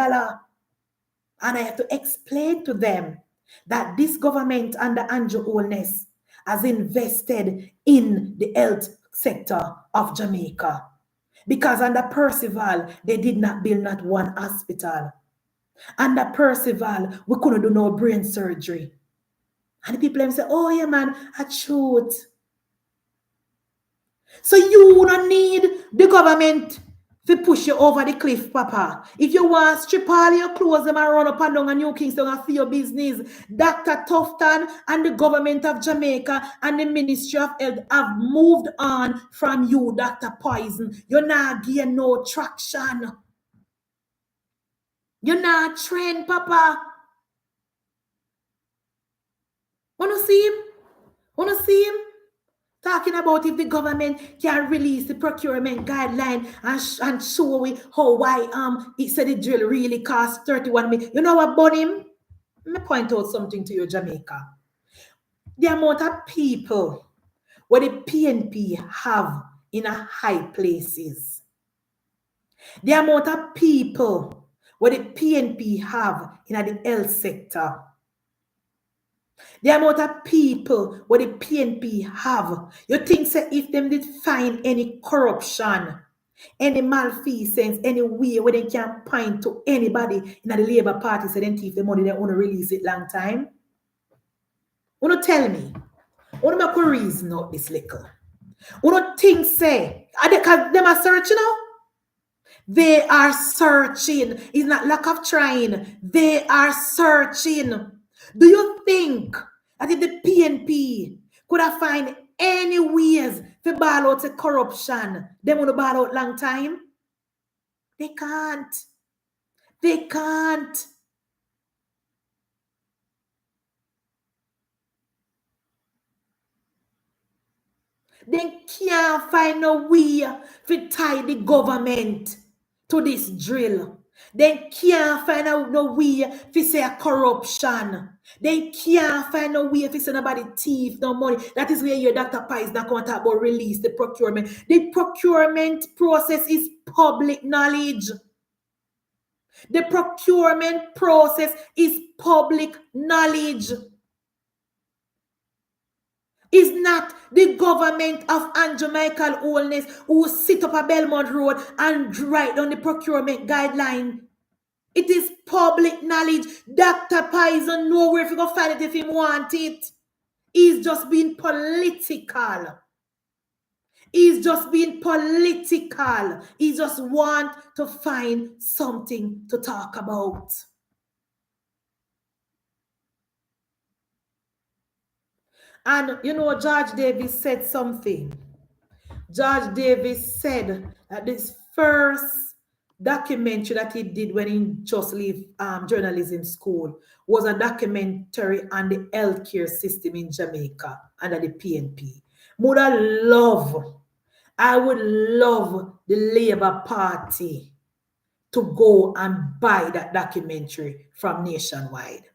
And I have to explain to them that this government under Andrew Holness has invested in the health sector of Jamaica. Because under Percival, they did not build not one hospital. Under Percival, we couldn't do no brain surgery. And the people them say, oh yeah man, I truth. So you don't need the government to push you over the cliff, Papa. If you want to strip all your clothes them and run up and down a New Kingston and for your business, Dr. Tufton and the government of Jamaica and the Ministry of Health have moved on from you, Dr. Poison. You're not getting no traction. You're not trained, Papa. Wanna see him? Wanna see him? Talking about if the government can release the procurement guideline and show we why it said the drill really cost 31 million. You know what, Bonim? Let me point out something to you, Jamaica. The amount of people where the PNP have in a high places. The amount of people where the PNP have in the health sector. The amount of people where the PNP have, you think say if them did find any corruption, any malfeasance, any way where they can point to anybody in the Labour Party say then thief the money they want to release it long time? Wanna tell me? Wanna make a reason out this little? Wanna think say, because them are searching now? They are searching. It's not lack of trying. They are searching. Do you think that if the PNP could have find any ways to ball out the corruption, they want to ball out long time? They can't. They can't. They can't find a way to tie the government to this drill. They can't find no way to say a corruption. They can't find no way to say nobody thief no money. That is where your Dr. Pai is not going to talk about release the procurement. The procurement process is public knowledge. The procurement process is public knowledge. Is not the government of Andrew Michael Holness who sit up a Belmont Road and write down the procurement guideline. It is public knowledge. Dr. Poison know where if you go find it if he want it. He's just being political. He's just being political. He just want to find something to talk about. And you know, George Davis said something. George Davis said that this first documentary that he did when he just left journalism school was a documentary on the healthcare system in Jamaica under the PNP. I would love the Labour Party to go and buy that documentary from Nationwide.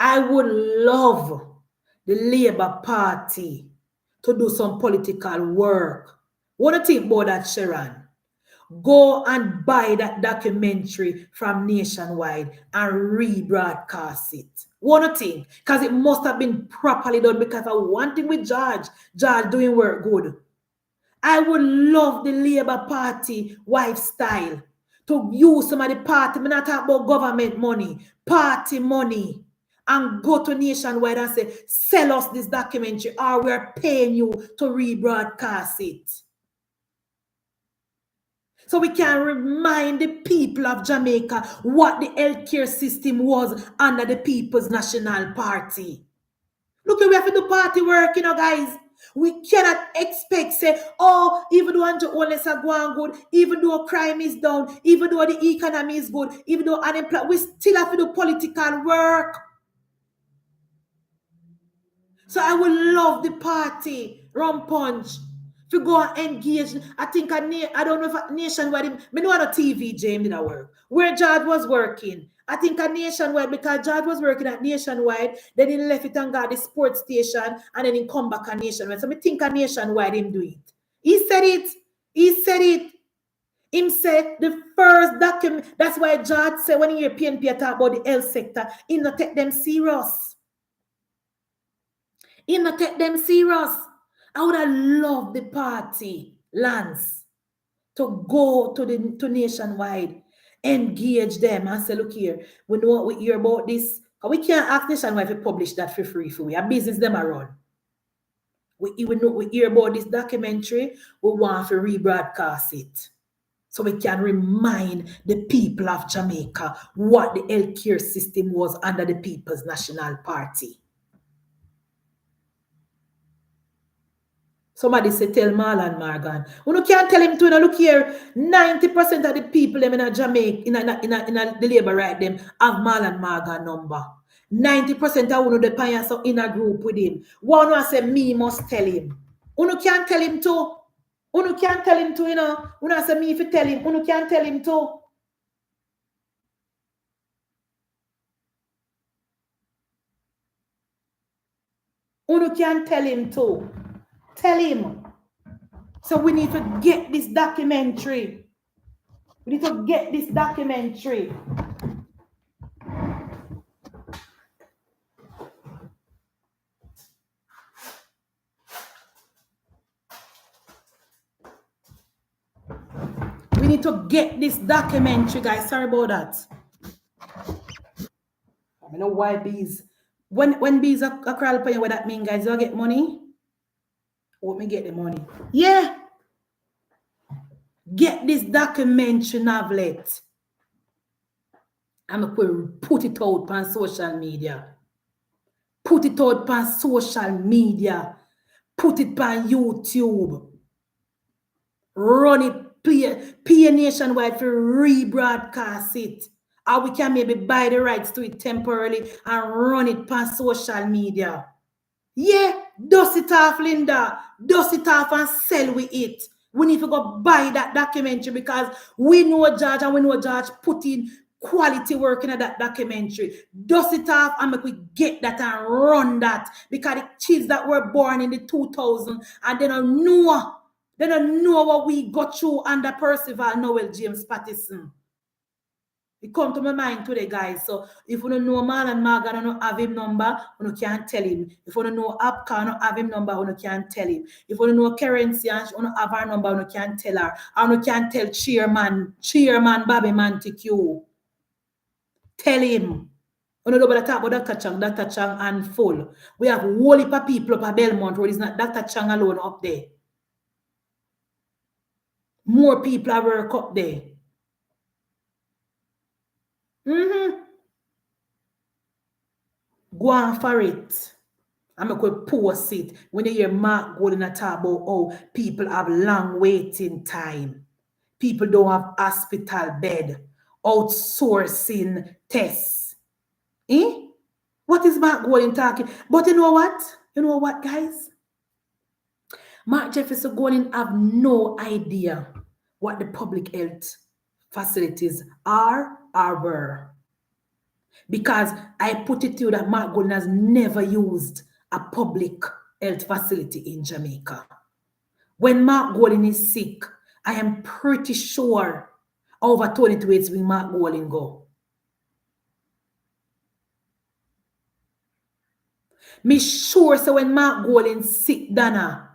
I would love the Labour Party to do some political work. What do you think about that, Sharon? Go and buy that documentary from Nationwide and rebroadcast it. What do you think? Because it must have been properly done, because of one thing with George doing work good. I would love the Labour Party wife style to use some of the party. I'm not talking about government money, party money. And go to Nationwide and say, sell us this documentary or we're paying you to rebroadcast it. So we can remind the people of Jamaica what the healthcare system was under the People's National Party. Look, we have to do party work, you know, guys. We cannot expect, say, oh, even though Andrew Holness are going good, even though crime is down, even though the economy is good, even though unemployment, we still have to do political work. So I would love the party, Rum Punch, to go and engage. I think, I don't know if Nationwide, I know on a TV, James did work, where George was working. I think a Nationwide, because George was working at Nationwide, then he left it and got the sports station, and then he come back a Nationwide. So I think a Nationwide him do it. He said it. Him said the first document, that's why George said when he hear PNP talk about the health sector, he not take them serious. He not take them serious. I would have loved the party, Lance, to go to Nationwide, engage them and say, look here, we know what we hear about this. We can't ask Nationwide to publish that for free for we. A business them around. We hear about this documentary, we want to rebroadcast it. So we can remind the people of Jamaica what the healthcare system was under the People's National Party. Somebody say, tell Marlon Morgan. You can't tell him to, look here, 90% of the people in Jamaica, in the labor right them, have Marlon Morgan number. 90% of one of so in a group with him. One who say, me must tell him. You can't tell him to. You can't tell him to, You say, me if you tell him. You can't tell him to. You can't tell him to. Tell him. So we need to get this documentary. We need to get this documentary. We need to get this documentary, guys. Sorry about that. I know why bees. When bees are crawl upon you, what that mean, guys? You get money? What me get the money? Yeah. Get this documentary novelet. I'm going to put it out on social media. Put it out on social media. Put it on YouTube. Run it, pay nationwide for rebroadcast it. Or we can maybe buy the rights to it temporarily and run it on social media. Yeah, dust it off, Linda. Dust it off and sell with it. We need to go buy that documentary because we know George and we know George put in quality work in that documentary. Dust it off and make we get that and run that because the kids that were born in the 2000s and they don't know what we got through under Percival Noel James Patterson. It come to my mind today, guys. So if you don't know Marlon Morgan, you don't have him number, you can't tell him. If you don't know Apka, you don't have him number, you can't tell him. If you don't know Currency, you don't have her number, you can't tell her. And you can't tell Chairman Bobby Montague. Tell him. You know about talk about Dr. Chang and full. We have whole heap of people up at Belmont Road. It's not Dr. Chang alone up there. More people are work up there. Go on for it. I'm going to post it. When you hear Mark Golden talk about how people have long waiting time. People don't have hospital bed. Outsourcing tests. What is Mark Golden talking? But you know what? You know what, guys? Mark Jefferson Golden have no idea what the public health facilities are or were. Because I put it to you that Mark Golden has never used a public health facility in Jamaica. When Mark Golden is sick, I am pretty sure over 22 weeks when Mark Golden go. Me sure so when Mark Golden sick, Dana,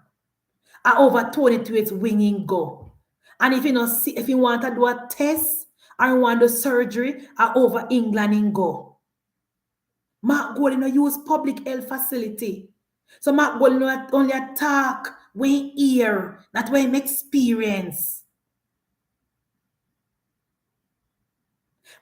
over 22 weeks winging go. And if you know, if you want to do a test or you want to do surgery, over England in go. Mark Golden no use public health facility. So Mark Golden no only talk when hear, not when experience.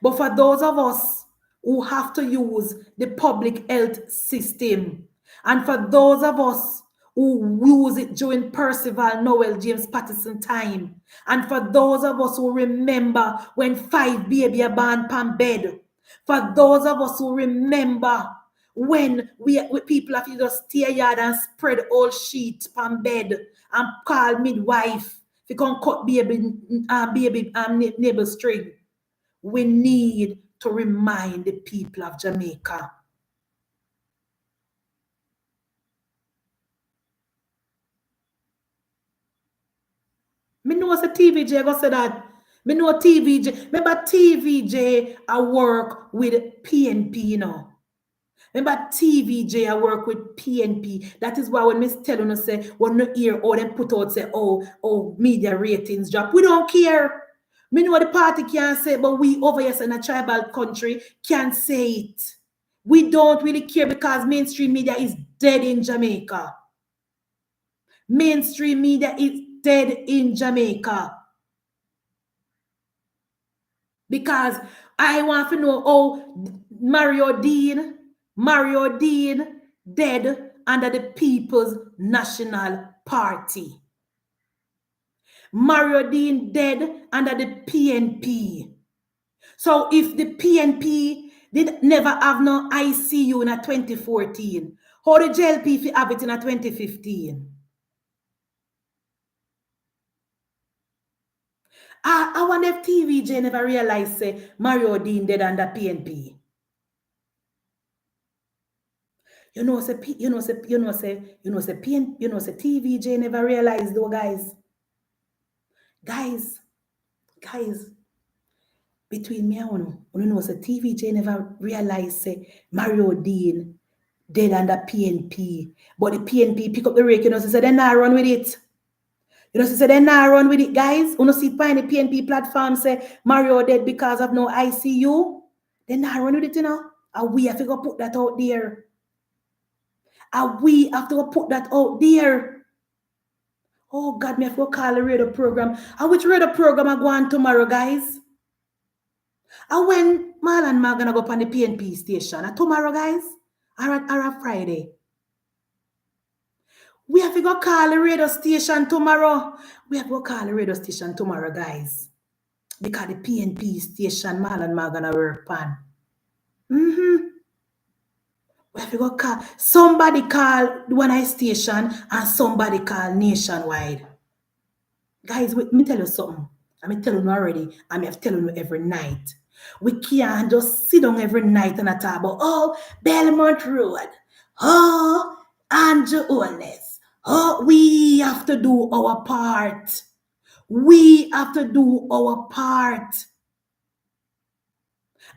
But for those of us who have to use the public health system, and for those of us who use it during Percival Noel James Patterson time, and for those of us who remember when 5 baby are born pan bed, for those of us who remember when people have to just stay yard and spread all sheet pan bed and call midwife to come cut baby neighbor string. We need to remind the people of Jamaica. Me know a TVJ go say that. Me know TVJ. Remember TVJ I work with PNP, you know. Remember TVJ I work with PNP. That is why when me tell you say when you hear all them put out say oh media ratings drop. We don't care. Me know the party can't say, but we over here in a tribal country can say it. We don't really care because mainstream media is dead in Jamaica. Mainstream media is dead in Jamaica. Because I want to know how Mario Dean dead under the People's National Party. Mario Dean dead under the PNP. So if the PNP did never have no ICU in 2014, how the JLP have it in 2015? I wonder if TVJ never realized say Mario Dean dead under PNP. TVJ never realized though, guys. Guys, between me and you know, say TVJ never realized say Mario Dean dead under PNP. But the PNP pick up the rake, say they not run with it. Say they not run with it, guys. You know, see find the PNP platform say Mario dead because of no ICU. They not run with it, And we have to go put that out there. And we have to go put that out there. Oh God, me have to call the radio program. And which radio program I go on tomorrow, guys? And when Marlon Ma gonna go up on the PNP station? Tomorrow, guys? Or a Friday? We have to go call the radio station tomorrow. We have to go call the radio station tomorrow, guys. Because the PNP station, Marlon Ma gonna work on. We have to go call. Somebody call the one station and somebody call nationwide. Guys, let me tell you something. I'm telling you already. I'm telling you every night. We can't just sit down every night and talk about, oh, Belmont Road. Oh, Andrew Owens. Oh, we have to do our part. We have to do our part.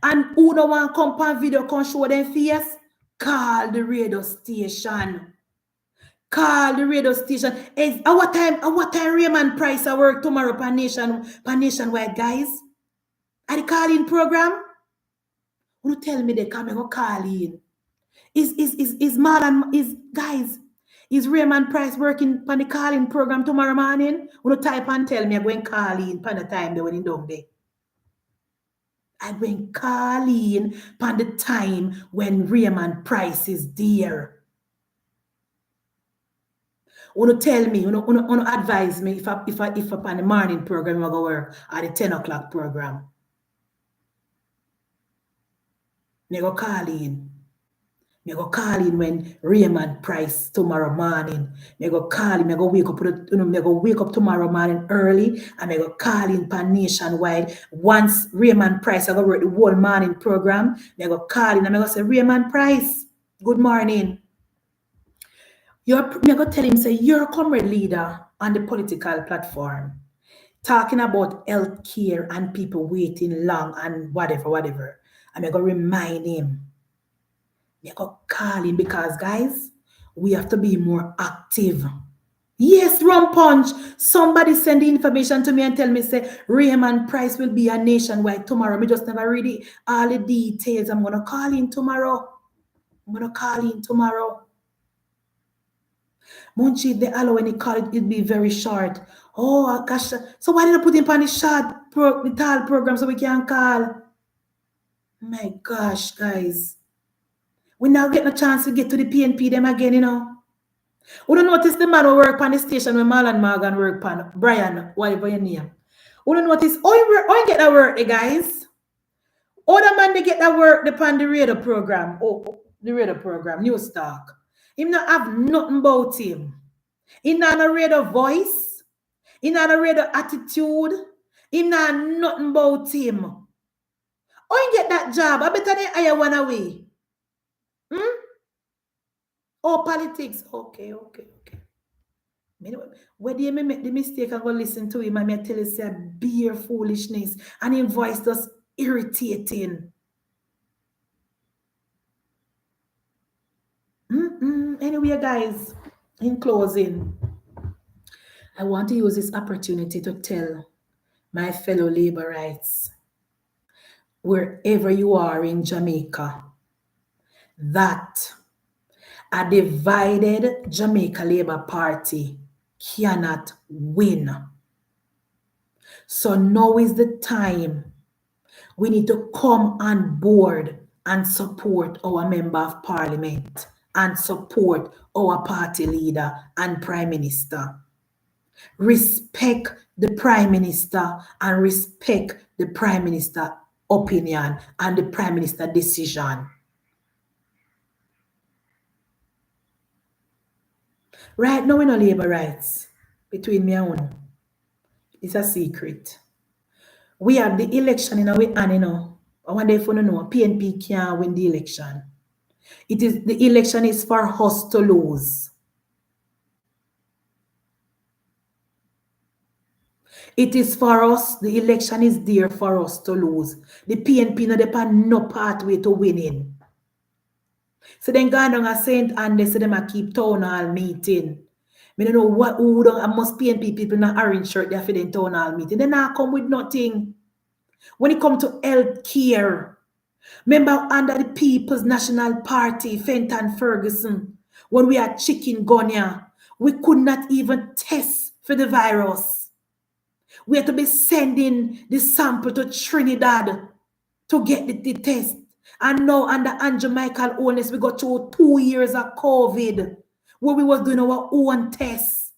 And who don't want to come on video, come show them face? Call the radio station. Call the radio station. Is our time Raymond Price I work tomorrow per nationwide, guys? Are the calling program? Who tell me they come and go call in? Is Marlon is Raymond Price working on the calling program tomorrow morning? Who type and tell me I'm going call in pan the time they when in down there? I'm going call in pan the time when Raymond Price is there. Uno tell me, uno advise me if upon the morning program I go work or the 10 o'clock program. Me go call in. Me go call in when Raymond Price tomorrow morning. Me go call in. Me go wake up tomorrow morning early and me go call in pan nationwide. Once Raymond Price I go work the whole morning program, me go call in and me go say, Raymond Price, good morning. Me go tell him, say, you're a comrade leader on the political platform, talking about health care and people waiting long and whatever. And I go remind him. I go call him because, guys, we have to be more active. Yes, Rum Punch. Somebody send the information to me and tell me, say, Raymond Price will be a nationwide tomorrow. Me just never read all the details. I'm going to call in tomorrow. Munchie, the allow when he call it'd be very short. Oh gosh. So why did I put him on the the tall program so we can call? My gosh, guys. We now get a chance to get to the PNP them again, We don't notice the man who work on the station when Marlon Morgan work on Brian, whatever your name. We don't notice you get that work, guys. Other man they get that work upon the radio program. The radio program, News Talk. Him not have nothing about him. He not a radio voice. He not a radio attitude. He not nothing about him. Oh, you get that job. I better than hire one away. Oh, politics. Okay. Where do you make the mistake and go listen to him and me tell you say bare foolishness and his voice just irritating. Anyway, guys, in closing, I want to use this opportunity to tell my fellow laborites, wherever you are in Jamaica, that a divided Jamaica Labour Party cannot win. So now is the time We need to come on board and support our member of parliament and support our party leader and prime minister. Respect the prime minister and respect the prime minister opinion and the prime minister decision. Right now, we no labor rights between me and you. It's a secret. We have the election in our hand, you know. I wonder if you know, PNP can't win the election. The election is for us to lose. It is for us, the election is there for us to lose. The PNP no depend no pathway to winning. So then gone down a St. Anne, so them a keep town hall meeting. I don't know who don't must PNP people in an orange shirt there for the town hall meeting. They not come with nothing. When it comes to health care, remember under the People's National Party, Fenton Ferguson, when we had chikungunya, we could not even test for the virus. We had to be sending the sample to Trinidad to get the test. And now under Jamaica illness, we got through 2 years of COVID, where we was doing our own tests.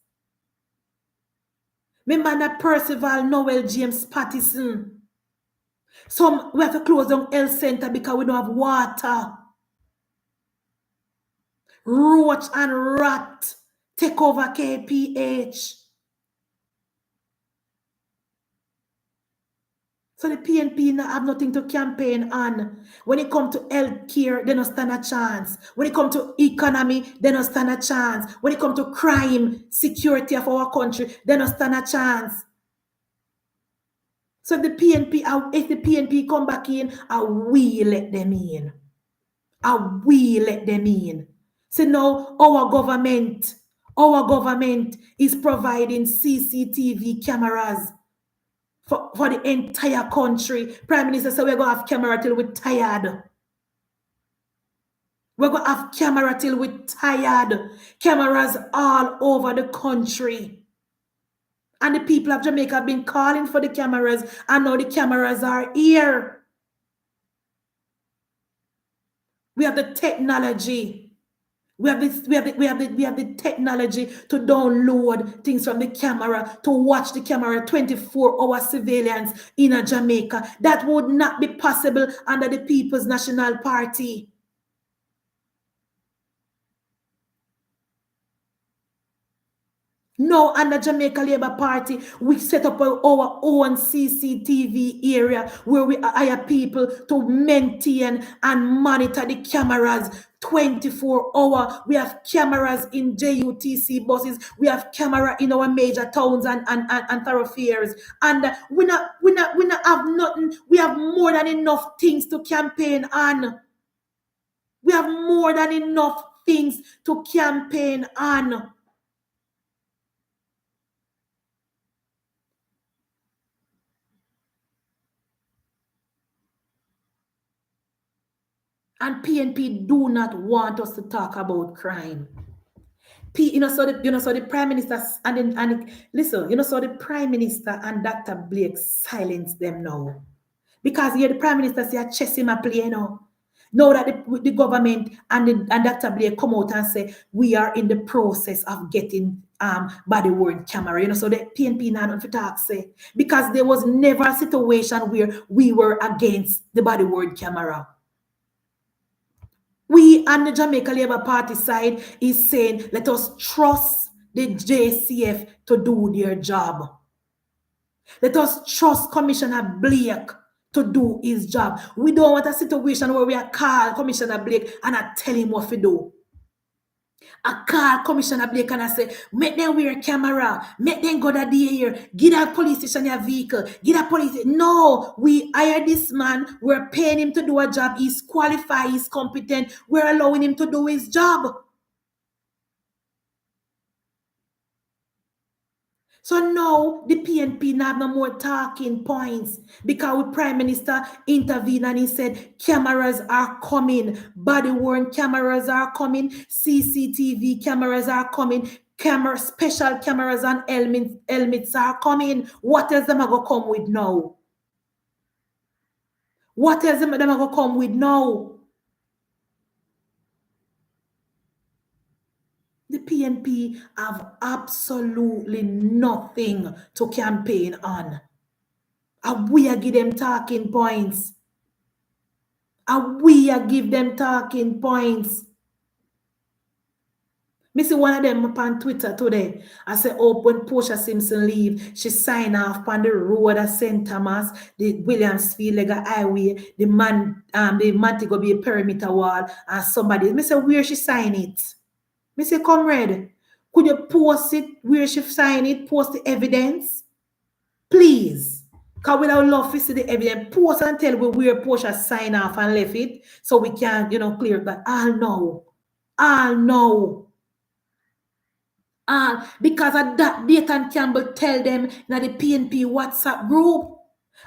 Remember that Percival Noel James Pattison? We have to close down health center because we don't have water. Roach and rat take over KPH. So the PNP have nothing to campaign on. When it comes to health care, they don't stand a chance. When it comes to economy, they don't stand a chance. When it comes to crime, security of our country, they don't stand a chance. So if the PNP come back in, I will let them in. I will let them in. So now our government is providing CCTV cameras for the entire country. Prime Minister said we're going to have camera till we're tired. We're going to have camera till we're tired. Cameras all over the country. And the people of Jamaica have been calling for the cameras, and now the cameras are here. We have the technology. We have the technology to download things from the camera, to watch the camera 24-hour surveillance in Jamaica. That would not be possible under the People's National Party. No, under Jamaica Labour Party, we set up our own CCTV area where we hire people to maintain and monitor the cameras 24-hour. We have cameras in JUTC buses. We have camera in our major towns and thoroughfares. And we not have nothing. We have more than enough things to campaign on. We have more than enough things to campaign on. And PNP do not want us to talk about crime. So the Prime Minister so the Prime Minister and Dr. Blake silence them now. Because the Prime Minister say a chess him a play, you know. Now that the government and Dr. Blake come out and say we are in the process of getting body worn camera, so the PNP not on for talk say, because there was never a situation where we were against the body worn camera. We on the Jamaica Labour Party side is saying, let us trust the JCF to do their job. Let us trust Commissioner Blake to do his job. We don't want a situation where we are call Commissioner Blake and I tell him what to do. I call Commissioner Blake and I say, make them wear a camera, make them go that here, get that police station your vehicle, get that police. No, we hire this man, we're paying him to do a job, he's qualified, he's competent, we're allowing him to do his job. So now the PNP not have no more talking points because the Prime Minister intervened and he said cameras are coming, body worn cameras are coming, CCTV cameras are coming, special cameras and helmets are coming. What else am I going to come with now? What else them going to come with now? The PNP have absolutely nothing to campaign on. And we are give them talking points. And we are give them talking points. Me see one of them up on Twitter today. I say, oh, when Portia Simpson leave, she sign off on the road at St. Thomas, the Williamsfield Lega Highway, the Montego Bay perimeter wall, and somebody. Me say, where she sign it? Me say, comrade, could you post it where she sign it? Post the evidence? Please. Because we don't love to see the evidence. Post and tell we where Portia sign off and left it so we can, clear that. I'll know. Because at that Dayton Campbell tell them that the PNP WhatsApp group.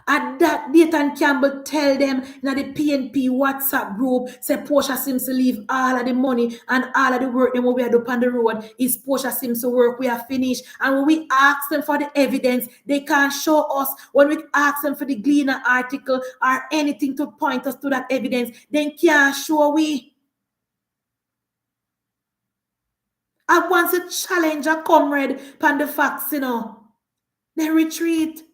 At that Dayton Campbell tell them that the PNP WhatsApp group say Portia Simpson leave all of the money and all of the work them we are doing on the road is Portia Simpson work we are finished. And when we ask them for the evidence, they can't show us. When we ask them for the Gleaner article or anything to point us to that evidence, they can't show we. I want to challenge a comrade pan the facts, They retreat.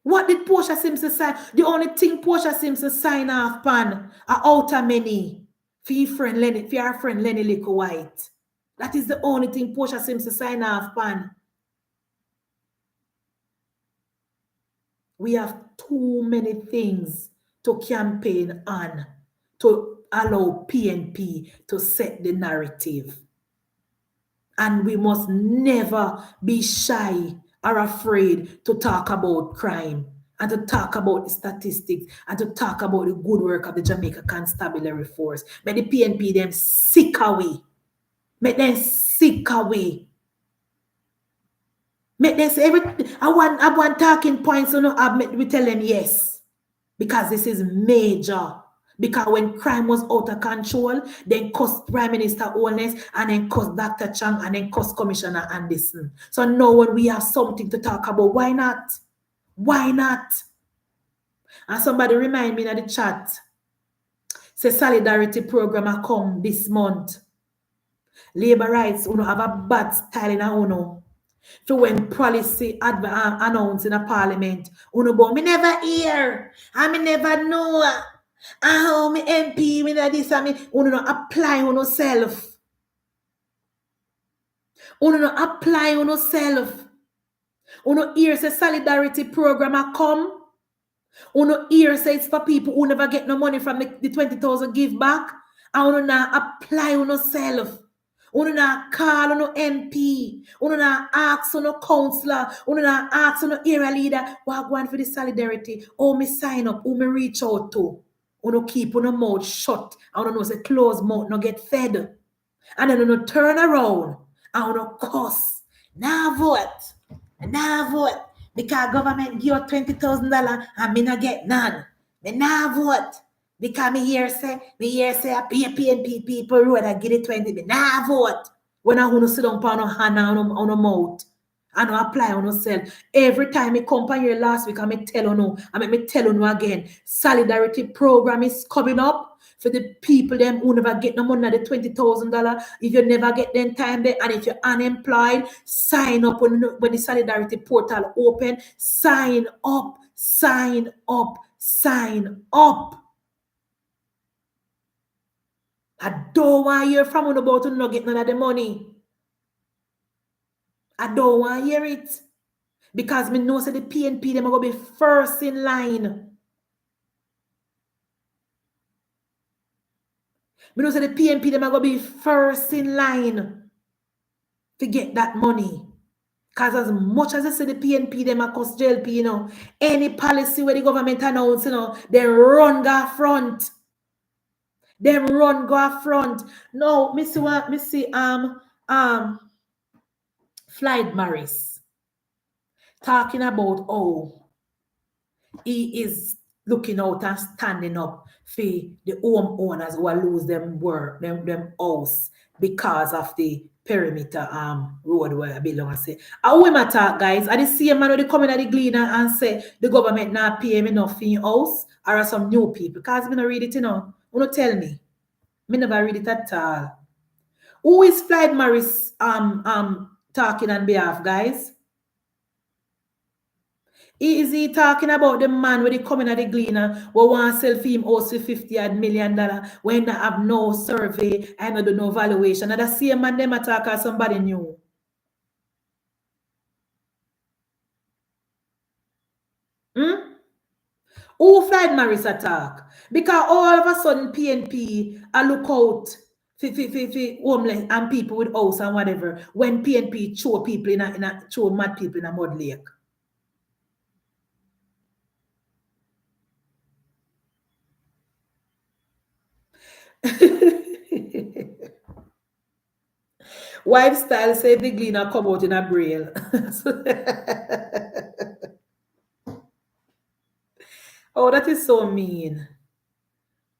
What did Portia Simpson sign? The only thing Portia Simpson sign off pan are outer many for your friend Lenny, for our friend Lenny Lico White. That is the only thing Portia Simpson sign off pan. We have too many things to campaign on to allow PNP to set the narrative. And we must never be shy or afraid to talk about crime and to talk about the statistics and to talk about the good work of the Jamaica Constabulary Force. But the PNP them sick away. Make them sick away. Make them say everything. I want talking points, we tell them yes. Because this is major. Because when crime was out of control, then cost Prime Minister Holness and then cost Dr. Chang and then cost Commissioner Anderson. So now when we have something to talk about, why not? Why not? And somebody remind me in the chat, say solidarity program a come this month. Labor rights, have a bad style in a So when policy announced in a parliament, but me never hear, and me never know. How me MP, me this, and me, apply on yourself. Apply on yourself. Hear say solidarity program a come. Hear say it's for people who never get no money from the 20,000 give back. And apply on yourself. Call on MP. Ask on councillor. Ask on area leader. What going for the solidarity? Oh, me sign up. Who me reach out to? Keep on mouth shut. Know say closed mouth no get fed. And then turn around and cuss. Now vote. Because government give you $20,000 and me not get none. Me now vote. Because me here say a PNP people road I get it 20. Me now vote. When I want to sit down on a hand on a mouth. And apply on yourself. Every time I come here last week, I may tell you again. Solidarity program is coming up for the people them who never get no money the $20,000. If you never get them time there, and if you're unemployed, sign up when the Solidarity portal open. Sign up. I don't want to hear from you about to not get none of the money. I don't want to hear it. Because me know say the PNP them are going to be first in line. Me know say the PNP them are going to be first in line to get that money. Because as much as I say the PNP them are cost JLP, any policy where the government announce, they run go front. No, me see Floyd Morris talking about he is looking out and standing up for the homeowners who are lose them work, them house because of the perimeter road where I belong. I say, how we talk, guys? Are the same man who come in at the Gleaner and say the government not pay me enough in house, or are some new people? Because I don't read it, you know. You don't tell me. Me never read it at all. Who is Floyd Morris talking on behalf, guys? Is he talking about the man when he coming at the Gleaner who want to sell for him house for $50 million when they have no survey and do no valuation? And the same man them attack as somebody new. Who Floyd Morris attack? Because all of a sudden PNP a look out for homeless and people with house and whatever when PNP show people in a show mad people in a mud lake. Wife style say the Gleaner come out in a braille. Oh, that is so mean.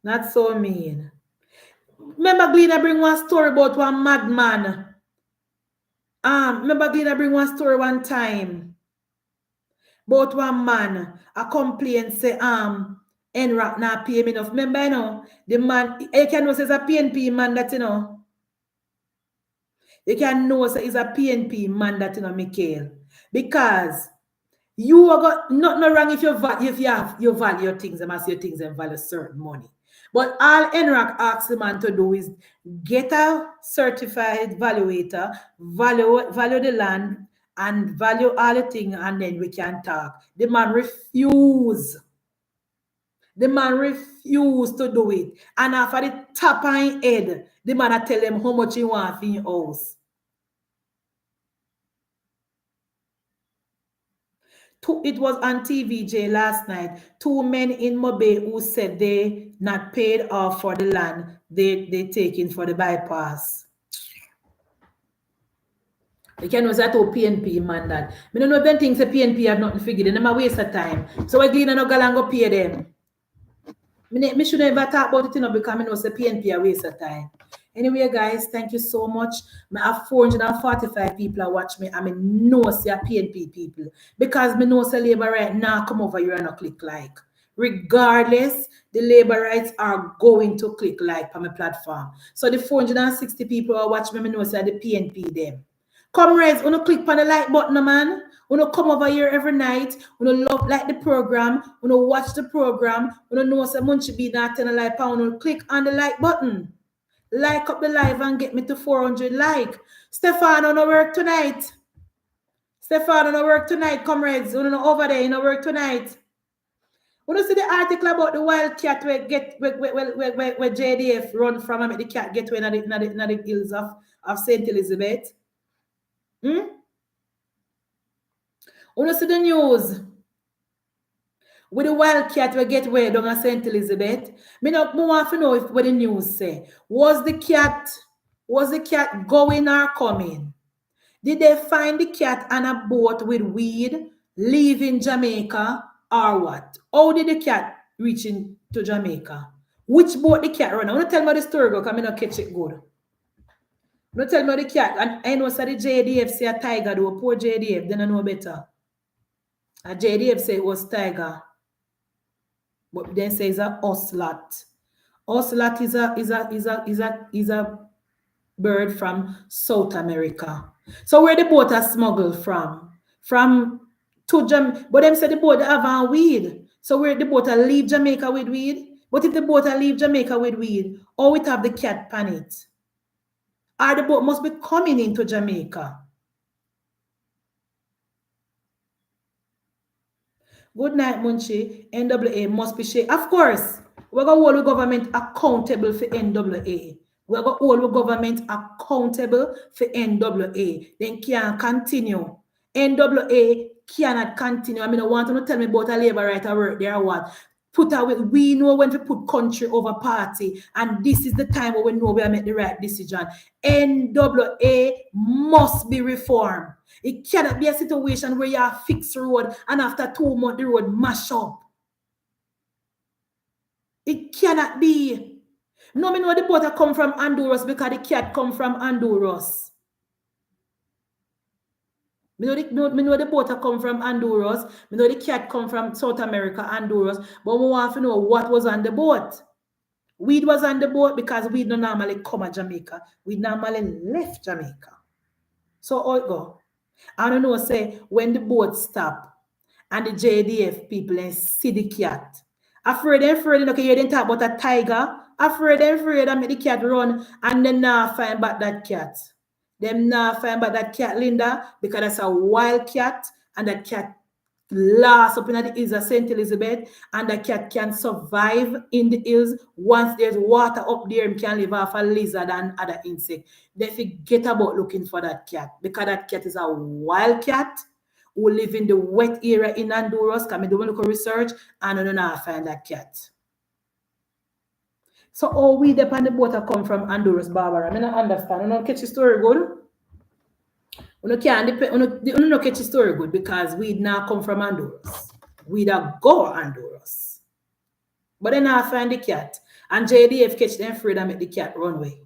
That's so mean. Remember Gleaner bring one story about one madman. Remember Gleaner bring one story one time about one man a complaint say NRAC not pay me enough. Remember, you know, the man you can know says a PNP man that you know. You can know say is a PNP man that you know, Mikhail. Because you are got nothing wrong if you value your things, and your things and value certain money. But all NRAC asks the man to do is get a certified valuator, value the land, and value all the things, and then we can talk. The man refused. The man refused to do it. And after the top on his head, the man I tell him how much he wants in his house. It was on TVJ last night. 2 men in Mobe who said they not paid off for the land they taking for the bypass. You can know that PNP man that. I don't know if them things the PNP have nothing figured. They never waste of time. So we're going to go pay them. Me should never talk about it, you know, because I know it's a PNP a waste of time. Anyway, guys, thank you so much. I have 445 people that watch me. I mean, no see a PNP people. Because me know say labor right now come over here and not click like. Regardless, the labor rights are going to click like on my platform. So the 460 people who watch me, I know say the PNP them. Comrades, wanna click on the like button, man. Wanna come over here every night. Wanna love like the program. Wanna watch the program. Wanna know someone should be that 10 like pound. Wanna click on the like button. Like up the live and get me to 400 like. Stefano no work tonight. Stefano no work tonight, comrades. Wanna know over there, no work tonight. Wanna see the article about the wild cat where JDF run from and make the cat get away in the hills of St. Elizabeth? Wanna see the news with the wildcat we get where down at St. Elizabeth? Me want to know if what the news say. Was the cat going or coming? Did they find the cat on a boat with weed leaving Jamaica or what? How did the cat reach into Jamaica? Which boat the cat run? I want to tell me the story because I not catch it good. Don't tell me the cat. And I know say the JDF say a tiger though. Poor JDF, then I know better. A JDF say it was tiger. But then say it's a ocelot. Ocelot is a bird from South America. So where the boat are smuggled from? To Jamaica. But them say the boat have a weed. So where the boat are leave Jamaica with weed? But if the boat are leave Jamaica with weed, or it have the cat pan it? Or the boat must be coming into Jamaica. Good night, Munchie. NWA must be shared. Of course, we're going to hold the government accountable for NWA. We're going to hold the government accountable for NWA. Then can't continue. NWA cannot continue. I mean, I want to tell me about a labor right to work there or what. We know when to put country over party, and this is the time where we know we are make the right decision. NWA must be reformed. It cannot be a situation where you have fixed road and after 2 months the road mash up. It cannot be. No, me know the boat come from Honduras because the cat come from Honduras. Me know the boat come from Honduras. Me know the cat come from South America, Honduras. But we want to know what was on the boat. Weed was on the boat because we don't normally come to Jamaica. We normally left Jamaica. So how it go? I don't know, say, when the boat stop and the JDF people and see the cat. Afraid, okay, you didn't talk about a tiger. Afraid, and make the cat run and then now find back that cat. Them now find back that cat, Linda, because that's a wild cat and that cat last up in the hills of St. Elizabeth, and the cat can survive in the hills. Once there's water up there, it can live off a lizard and other insect. They forget about looking for that cat because that cat is a wild cat who live in the wet area in Honduras. Can we do a little research and I don't know how to find that cat. So all we depend on the boat come from Honduras, Barbara. I don't understand. I don't catch the story good. We don't catch the story good because we now come from Honduras. We don't go Honduras. But then I find the cat. And JDF catch them afraid and make the cat run away.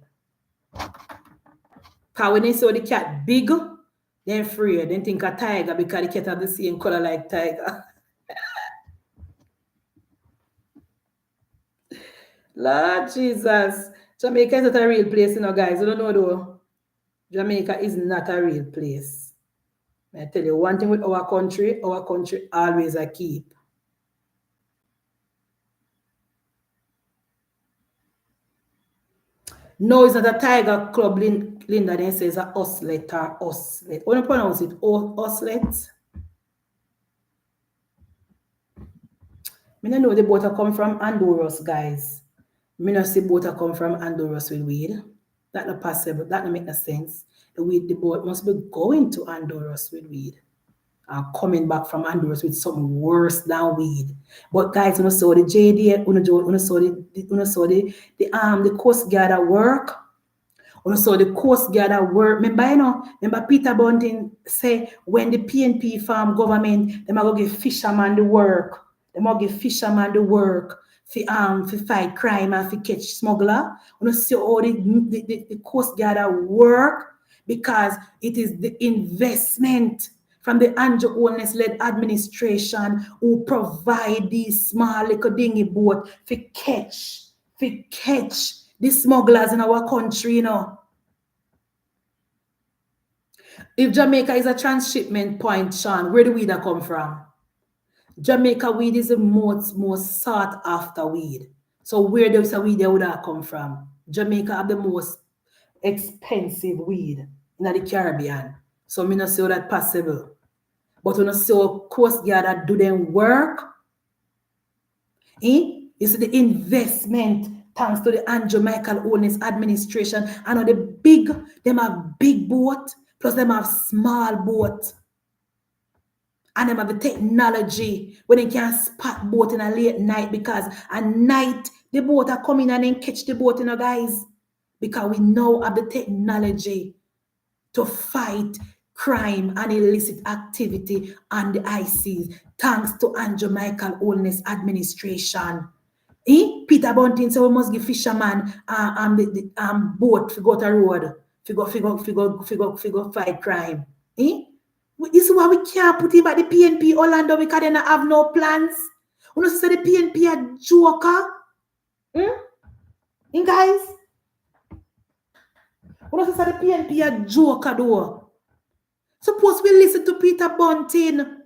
Because when they saw the cat big, they're afraid. They think a tiger because the cat have the same color like tiger. Lord Jesus. Jamaica is not a real place, you know, guys. You don't know though. Jamaica is not a real place. I tell you one thing with our country always a keep. No, it's not a tiger club, Linda. Then says a oslet or oslet. How do you pronounce it? Oslet? I don't know the boat come from Honduras, guys. I don't see boat come from Honduras with weed. That's not possible. That don't make no sense. The boat must be going to Honduras with weed. Coming back from Honduras with something worse than weed. But guys, when I saw the JD, when I saw the Coast Guard at work, when I saw the Coast Guard at work, remember Peter Bunting say when the PNP farm government, they might go give fishermen the work. They might give fishermen the work for fight crime and for catch smuggler. When I see all the Coast Guard at work because it is the investment from the Andrew Holness-led administration who provide these small little dingy boat for catch the smugglers in our country, you know. If Jamaica is a transshipment point, Sean, where do weed come from? Jamaica weed is the most sought after weed. So where does the weed would have come from? Jamaica have the most expensive weed in the Caribbean. So me not say that possible. But when I see Coast Guard that do them work, you see the investment thanks to the Andrew Michael Holness administration. And them have big boat, plus them have small boat. And them have the technology where they can spot boat in a late night because at night the boat are coming and then catch the boat, you know, guys. Because we now have the technology to fight crime and illicit activity on the high seas, thanks to Andrew Michael Holness administration. Peter Bunting said we must give fishermen the boat to go to road, to fight crime. This is why we can't put him at the PNP Orlando because they don't have no plans. We don't say the PNP a joker. Guys? We don't say the PNP a joker though. Suppose we listen to Peter Bunting.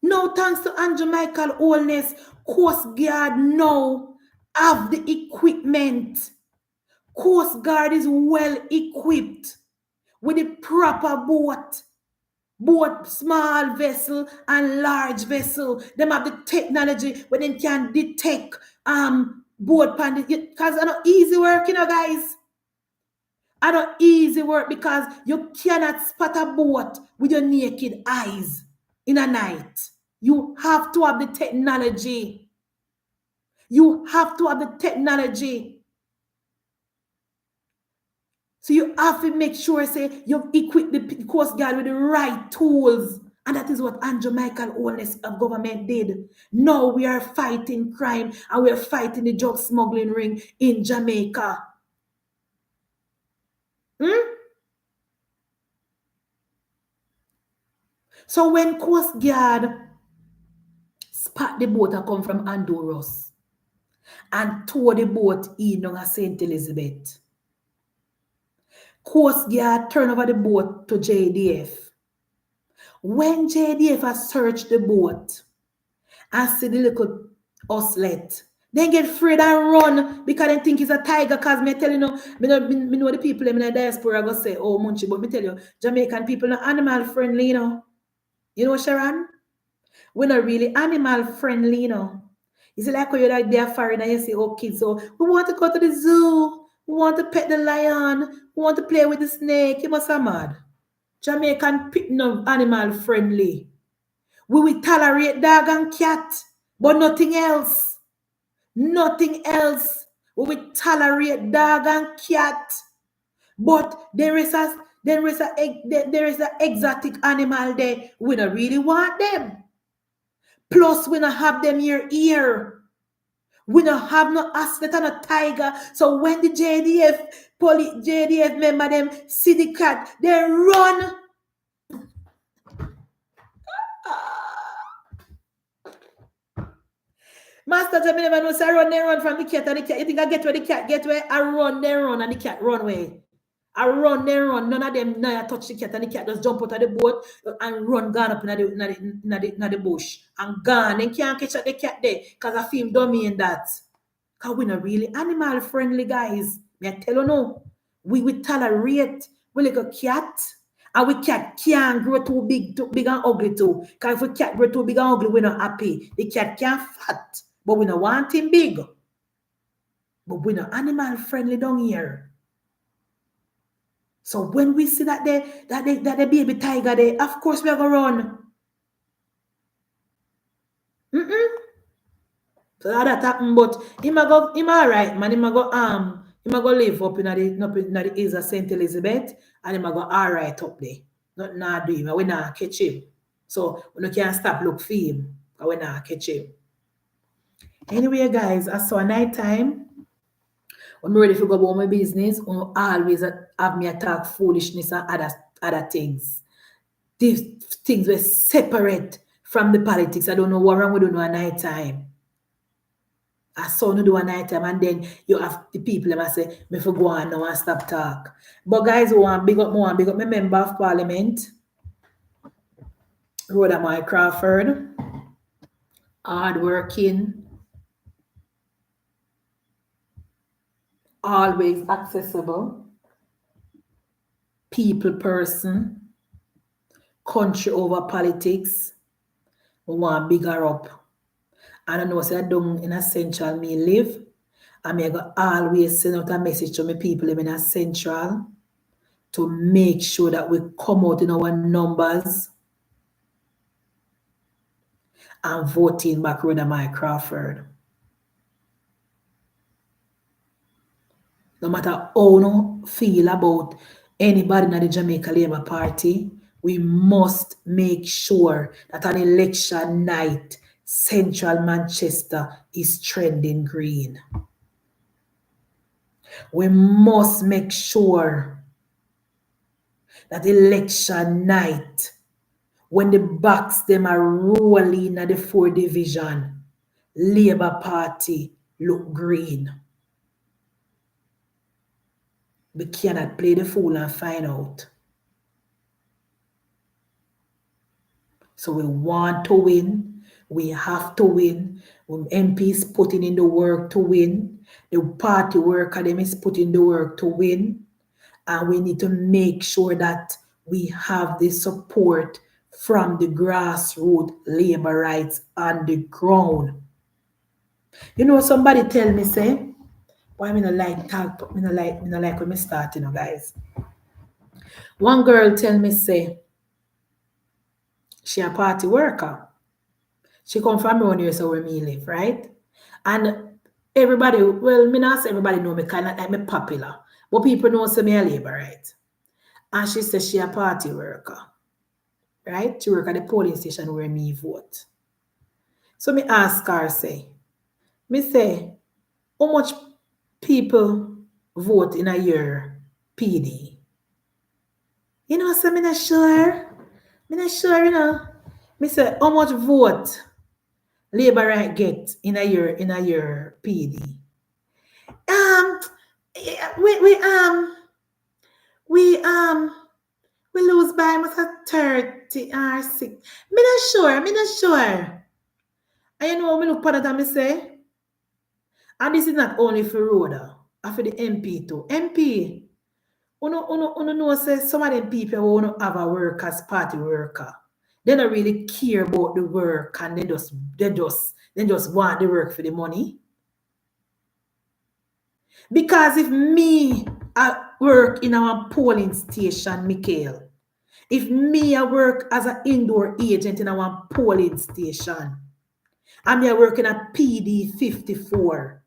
No, thanks to Andrew Michael Holness, Coast Guard now have the equipment. Coast Guard is well equipped with the proper boat. Both small vessel and large vessel. Them have the technology where they can detect boat pandit. Because it's not easy work, you know, guys. I don't easy work because you cannot spot a boat with your naked eyes in a night. You have to have the technology. You have to have the technology. So you have to make sure, say, you equip the Coast Guard with the right tools And that is what Andrew Michael Oldness of government did. Now we are fighting crime and we are fighting the drug smuggling ring in Jamaica. So when Coast Guard spot the boat that come from Honduras and tow the boat in on St. Elizabeth, Coast Guard turn over the boat to JDF. When JDF has searched the boat and see the little oslet, they get afraid and run because they think it's a tiger. Because me tell you, me know the people in the diaspora go say, oh, Munchie, but me tell you, Jamaican people are animal friendly, you know. You know, Sharon? We're not really animal friendly, you know. You see, like when you're like there foreign and you see, oh, kids, so we want to go to the zoo, we want to pet the lion, we want to play with the snake. You must be mad. Jamaican no animal friendly. We will tolerate dog and cat, but nothing else. Nothing else. We will tolerate dog and cat, but there is a exotic animal there. We don't really want them. Plus, we don't have them here. We don't have no asset and a tiger. So when the JDF member them see the cat, they run. Master Jamie never knows I run from the cat and the cat. You think I get where the cat get where? I run, they run, and the cat run away. I run, they run. None of them now touch the cat and the cat just jump out of the boat and run gone up in the bush. And gone. They can't catch the cat there because I feel dummy in that. Because we're not really animal friendly, guys. I tell you no. We tolerate we like a cat. And we cat can't grow too big and ugly too. Because if we cat grow too big and ugly, we're not happy. The cat can't fat. But we don't want him big. But we're not animal friendly down here. So when we see that the baby tiger there, of course we're gonna run. So that happen, but him alright, man. Him go live up in the hills of St. Elizabeth, and him go alright up there. Nothing not do him, we not catch him. So we can't stop look for him, because we not catch him. Anyway, guys, I saw night time. When I'm ready to go about my business, I always have me attack foolishness and other things. These things were separate from the politics. I don't know what wrong with doing at night time. I saw no do a night time, and then you have the people that say, me for go on now and stop talk. But guys, who want big up my member of parliament, Rhoda Mai Crawford, hardworking, always accessible, people person, country over politics. We want bigger up. And I know say down in a central me live. And I go always send out a message to my people in a central to make sure that we come out in our numbers and voting back Rhoda Mai Crawford. No matter how you feel about anybody in the Jamaica Labour Party, we must make sure that on election night, Central Manchester is trending green. We must make sure that election night, when the box them are rolling at the 4th division, Labour Party look green. We cannot play the fool and find out. So we want to win. We have to win. When MPs putting in the work to win, the party worker them is putting the work to win. And we need to make sure that we have the support from the grassroots labor rights on the ground. You know, somebody tell me, say, why me not like talk, but me not like when me start, you know, guys. One girl tell me, say, she a party worker. She come from around here, so where me live, right? And everybody, well, me not say everybody know me, kind of like me popular. But people know say me a labor, right? And she says she a party worker, right? She work at the polling station where me vote. So me ask her, say, how much people vote in a year PD? You know, so me not sure. Me not sure, you know. Me say, how much vote Labour right get in a year PD? Um, we we we lose by almost a 30 or 6. Me not sure. And you know, me look at that and me say, and this is not only for Rhoda, but for the MP too. MP, uno know say some of them people who don't have a work as party worker. They don't really care about the work and they just want the work for the money. Because if me I work in our polling station, Mikhail, if me I work as an indoor agent in our polling station, and me I work in a PD 54,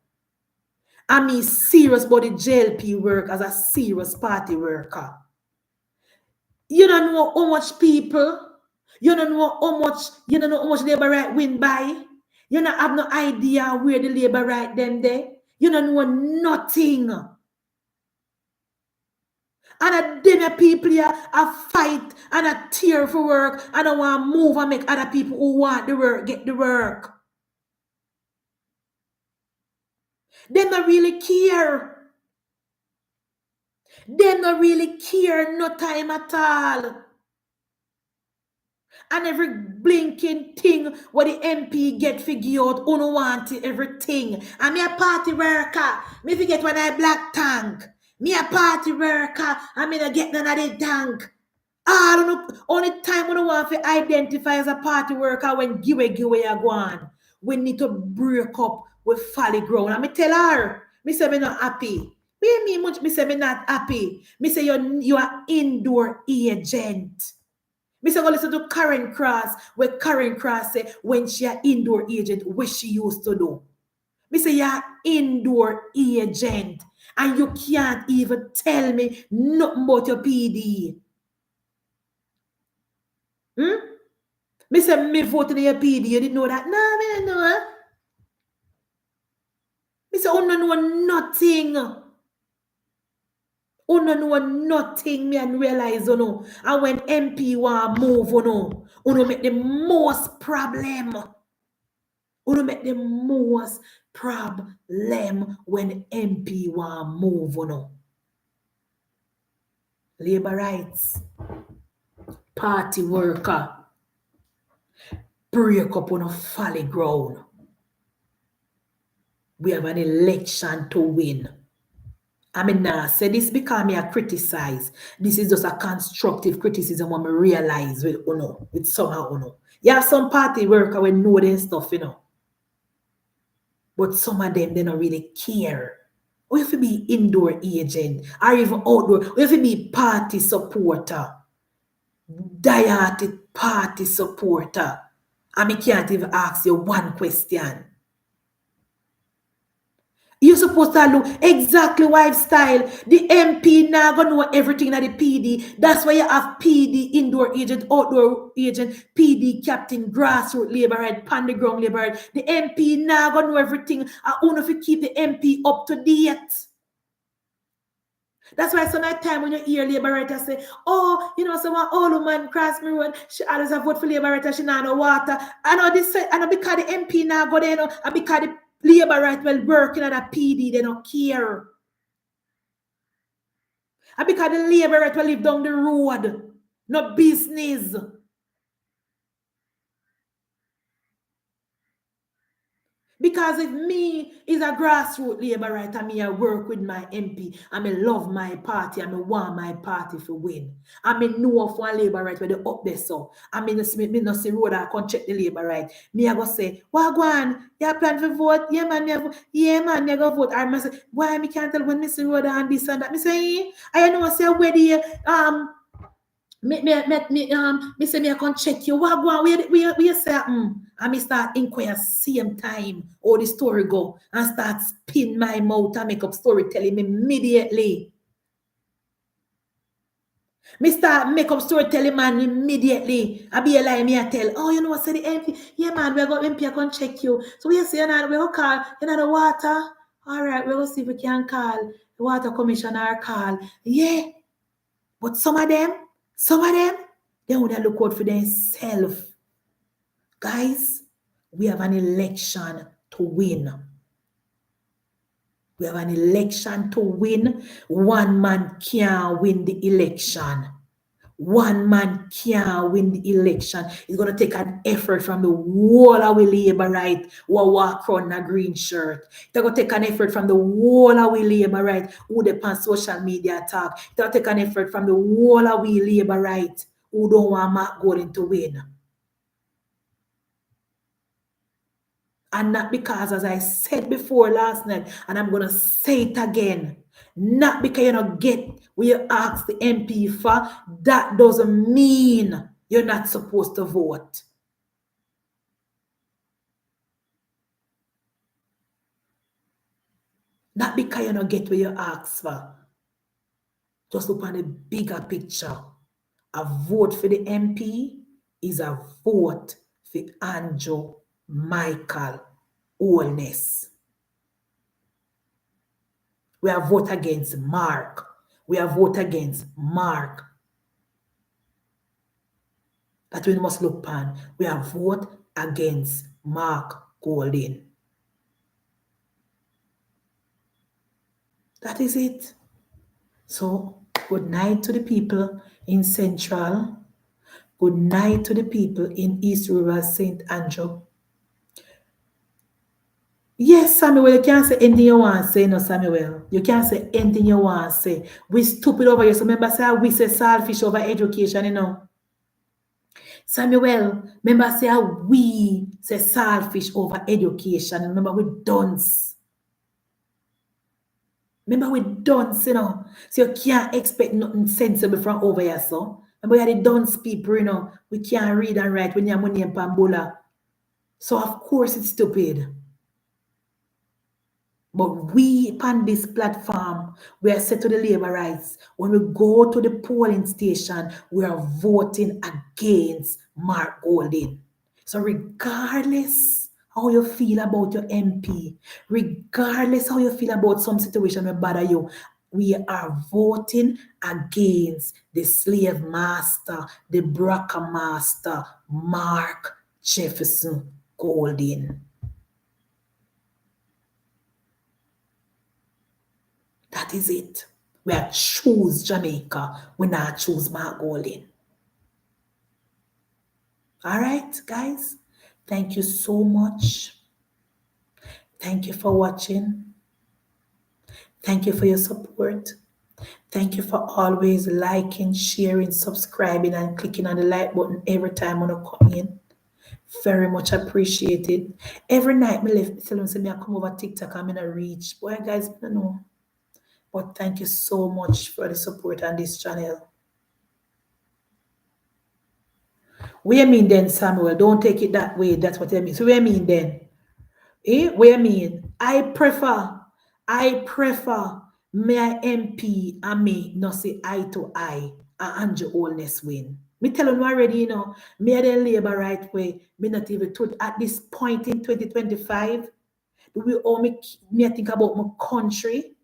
and me serious about the JLP work as a serious party worker. You don't know how much people, you don't know how much labor right win by. You don't have no idea where the labor right them there. You don't know nothing. And then people here a fight and a tear for work and I want to move and make other people who want the work get the work. They don't really care. They don't really care no time at all. And every blinking thing what the MP get figure out, uno want it, everything. And me a party worker. Me forget when I black tank. Me a party worker. I mean I get none of the tank. I don't know. Only time we don't want to identify as a party worker when give a go on. We need to break up with folly ground. And me tell her, me say me not happy. Me say me not happy. Me say you are indoor agent. Me say go listen to Karen Cross, where Karen Cross say when she a indoor agent, what she used to do. Me say you're indoor agent. And you can't even tell me nothing about your PD. Me say me voting in your PD. You didn't know that? No, me don't know. Me say, oh, no know nothing. Oh, no know nothing. Me and realize, oh, no. And when MP want move, oh, no make the most problem. Oh, no make the most problem when MP want move, oh, no. Labor rights. Party worker. Break up on a folly ground. We have an election to win. I mean, say this because me I criticize. This is just a constructive criticism when me realize with somehow. You have some party worker when know their stuff, But some of them, they don't really care. We have to be indoor agent or even outdoor. We have to be party supporter. Diatic party supporter. And me can't even ask you one question. You're supposed to know exactly lifestyle. The MP now gonna know everything that the PD. That's why you have PD, indoor agent, outdoor agent, PD, captain, grassroots labor right, pandaground labor right. The MP now gonna know everything. I want to keep the MP up to date. That's why some time when you hear labor writer say, oh, someone old woman cross me road, she always have vote for labor writer, she not no water. I know because the MP now go there, and because the labor right well working at a PD, they don't care. And because the labor right will live down the road, no business. Because if me is a grassroots labor right and me I work with my MP and me love my party and me want my party to win. And me know of one labor right where they up there so. And me no see road I can check the labor right. Me I go say, well go on, you plan for vote? Yeah man, me go vote. I must say, why me can't tell when me see road and this and that. Me say, I know say where the me say me I can check you. What go on? We say and me start inquire same time how the story go and start spin my mouth and make up storytelling immediately. Me start make up story tell him man immediately. I be a lie me I tell. Oh, you know what say the MP? Yeah man, we got MP I can check you. So we say we go call, the water. Alright, we go see if we can call the water commissioner call. Yeah. But some of them, they would look out for themselves. Guys, we have an election to win. We have an election to win. One man can't win the election. One man can't win the election. It's going to take an effort from the whole of we labor right who walk around in a green shirt. It's going to take an effort from the whole of we labor right who they on social media talk. It's going to take an effort from the whole of we labor right who don't want Mark Gordon to win. And not because, as I said before last night, and I'm going to say it again, not because you don't get what you ask the MP for, that doesn't mean you're not supposed to vote. Not because you don't get what you ask for. Just look on the bigger picture. A vote for the MP is a vote for Andrew Michael Holness. We have vote against Mark. We have vote against Mark. That we must look upon. We have vote against Mark Golding. That is it. So, good night to the people in Central. Good night to the people in East River, St. Andrew. Yes, Samuel, you can't say anything you want to say, no, Samuel. You can't say anything you want to say. We stupid over here. So remember, say we say selfish over education, you know. Samuel, remember, say we say selfish over education. Remember, we dunce. Remember, we dunce, you know. So you can't expect nothing sensible from over here, so. Remember, you're the dunce people, you know. We can't read and write when you're money in Pambola. So, of course, it's stupid. But we, upon this platform, we are set to the labor rights. When we go to the polling station, we are voting against Mark Golding. So regardless how you feel about your MP, regardless how you feel about some situation that bother you, we are voting against the slave master, the broker master, Mark Jefferson Golding. That is it. We are choose Jamaica. We not choose Mark Golding. All right, guys. Thank you so much. Thank you for watching. Thank you for your support. Thank you for always liking, sharing, subscribing, and clicking on the like button every time when I come in. Very much appreciated. Every night, me left tell them say me I come over TikTok. I'm in a reach. Boy, guys, I don't know. But thank you so much for the support on this channel. What you mean then, Samuel? Don't take it that way. That's what I mean. So what you mean then? What you mean? I prefer my MP and me not say eye to eye and Andrew Holness win. Me tell you already, you know, me the labor right way, me not even told at this point in 2025, we all me think about my country.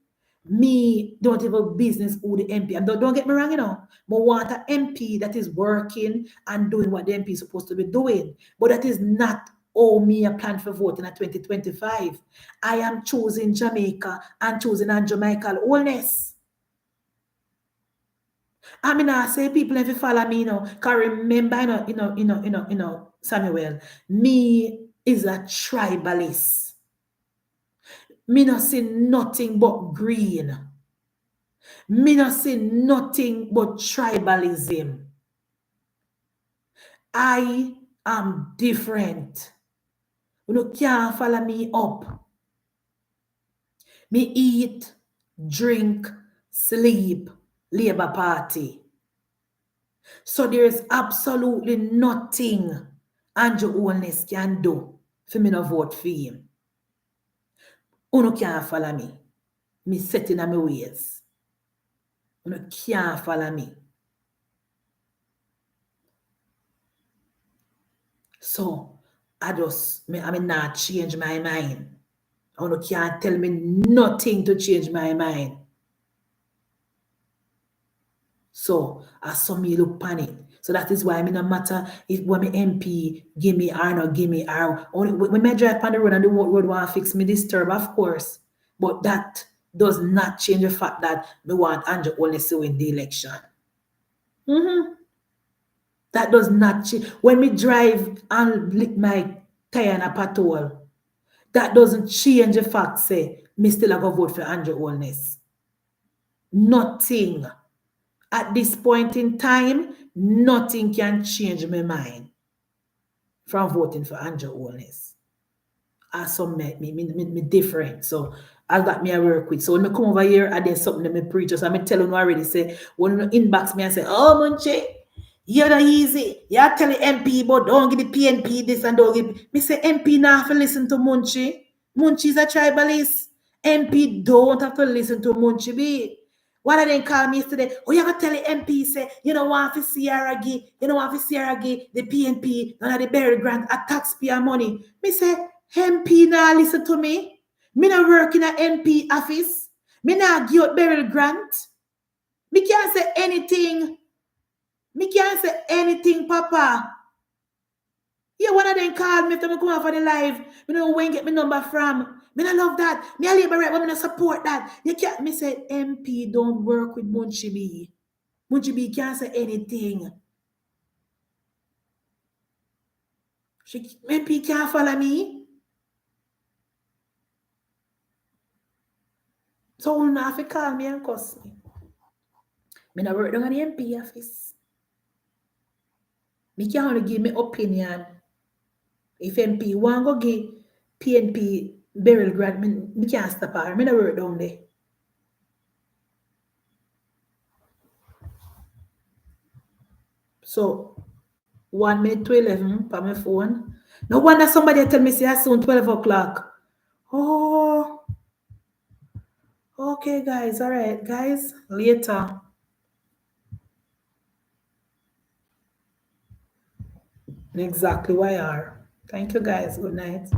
Me don't have a business who the MP. And don't get me wrong, you know. I want an MP that is working and doing what the MP is supposed to be doing. But that is not all me a plan for voting at 2025. I am choosing Jamaica and choosing Andrew Michael Holness. I mean, I say people if you follow me, you know, can remember, Samuel, me is a tribalist. Me not see nothing but green. Me not see nothing but tribalism. I am different. You can't follow me up. Me eat, drink, sleep, Labour Party. So there is absolutely nothing Andrew Holness can do for me to vote for him. You can't follow me. Me setting on my ways. You can't follow me. So I mean not change my mind. You can't tell me nothing to change my mind. So I saw me look panic. So that is why I mean no matter if when my MP give me or not give me or only when I drive on the road and the road want to fix me disturb, of course. But that does not change the fact that me want Andrew only to win the election. That does not change. When me drive and lick my tire in a patrol, that doesn't change the fact say me still have to vote for Andrew Holness. Nothing. At this point in time, nothing can change my mind from voting for Andrew Holness. As some me different. So I got me a work with. So when I come over here, I did something that me preach. So I tell you already say, when you inbox me and say, oh Munchie, you're not easy. You tell the MP, but don't give the PNP this and don't give. Me say MP now have to listen to Munchie. Munchie is a tribalist. MP don't have to listen to Munchie B. One of them called me yesterday. Oh, you gotta tell the MP, say, you know want to see her again, the PNP, none of the burial grant, a taxpayer money. Me say, MP now listen to me. Me not work in a MP office. Me not give out burial grant. Me can't say anything. Papa. Yeah, one of them called me after me come out for the live. Me know where get my number from. Me not love that. Me a labor right, but me not support that. You can't. Me say MP don't work with Munchie B. Munchie B can't say anything. MP can't follow me. So you have to call me and cuss me. Me not work down at the MP office. Me can't only give me opinion. If MP want go give PNP burial grant, me can't stop her. Me not work down there. So 1 minute to 11 on my phone. No wonder somebody tell me say soon 12 o'clock. Oh, okay, guys. All right, guys. Later. Exactly why are. Thank you, guys. Good night.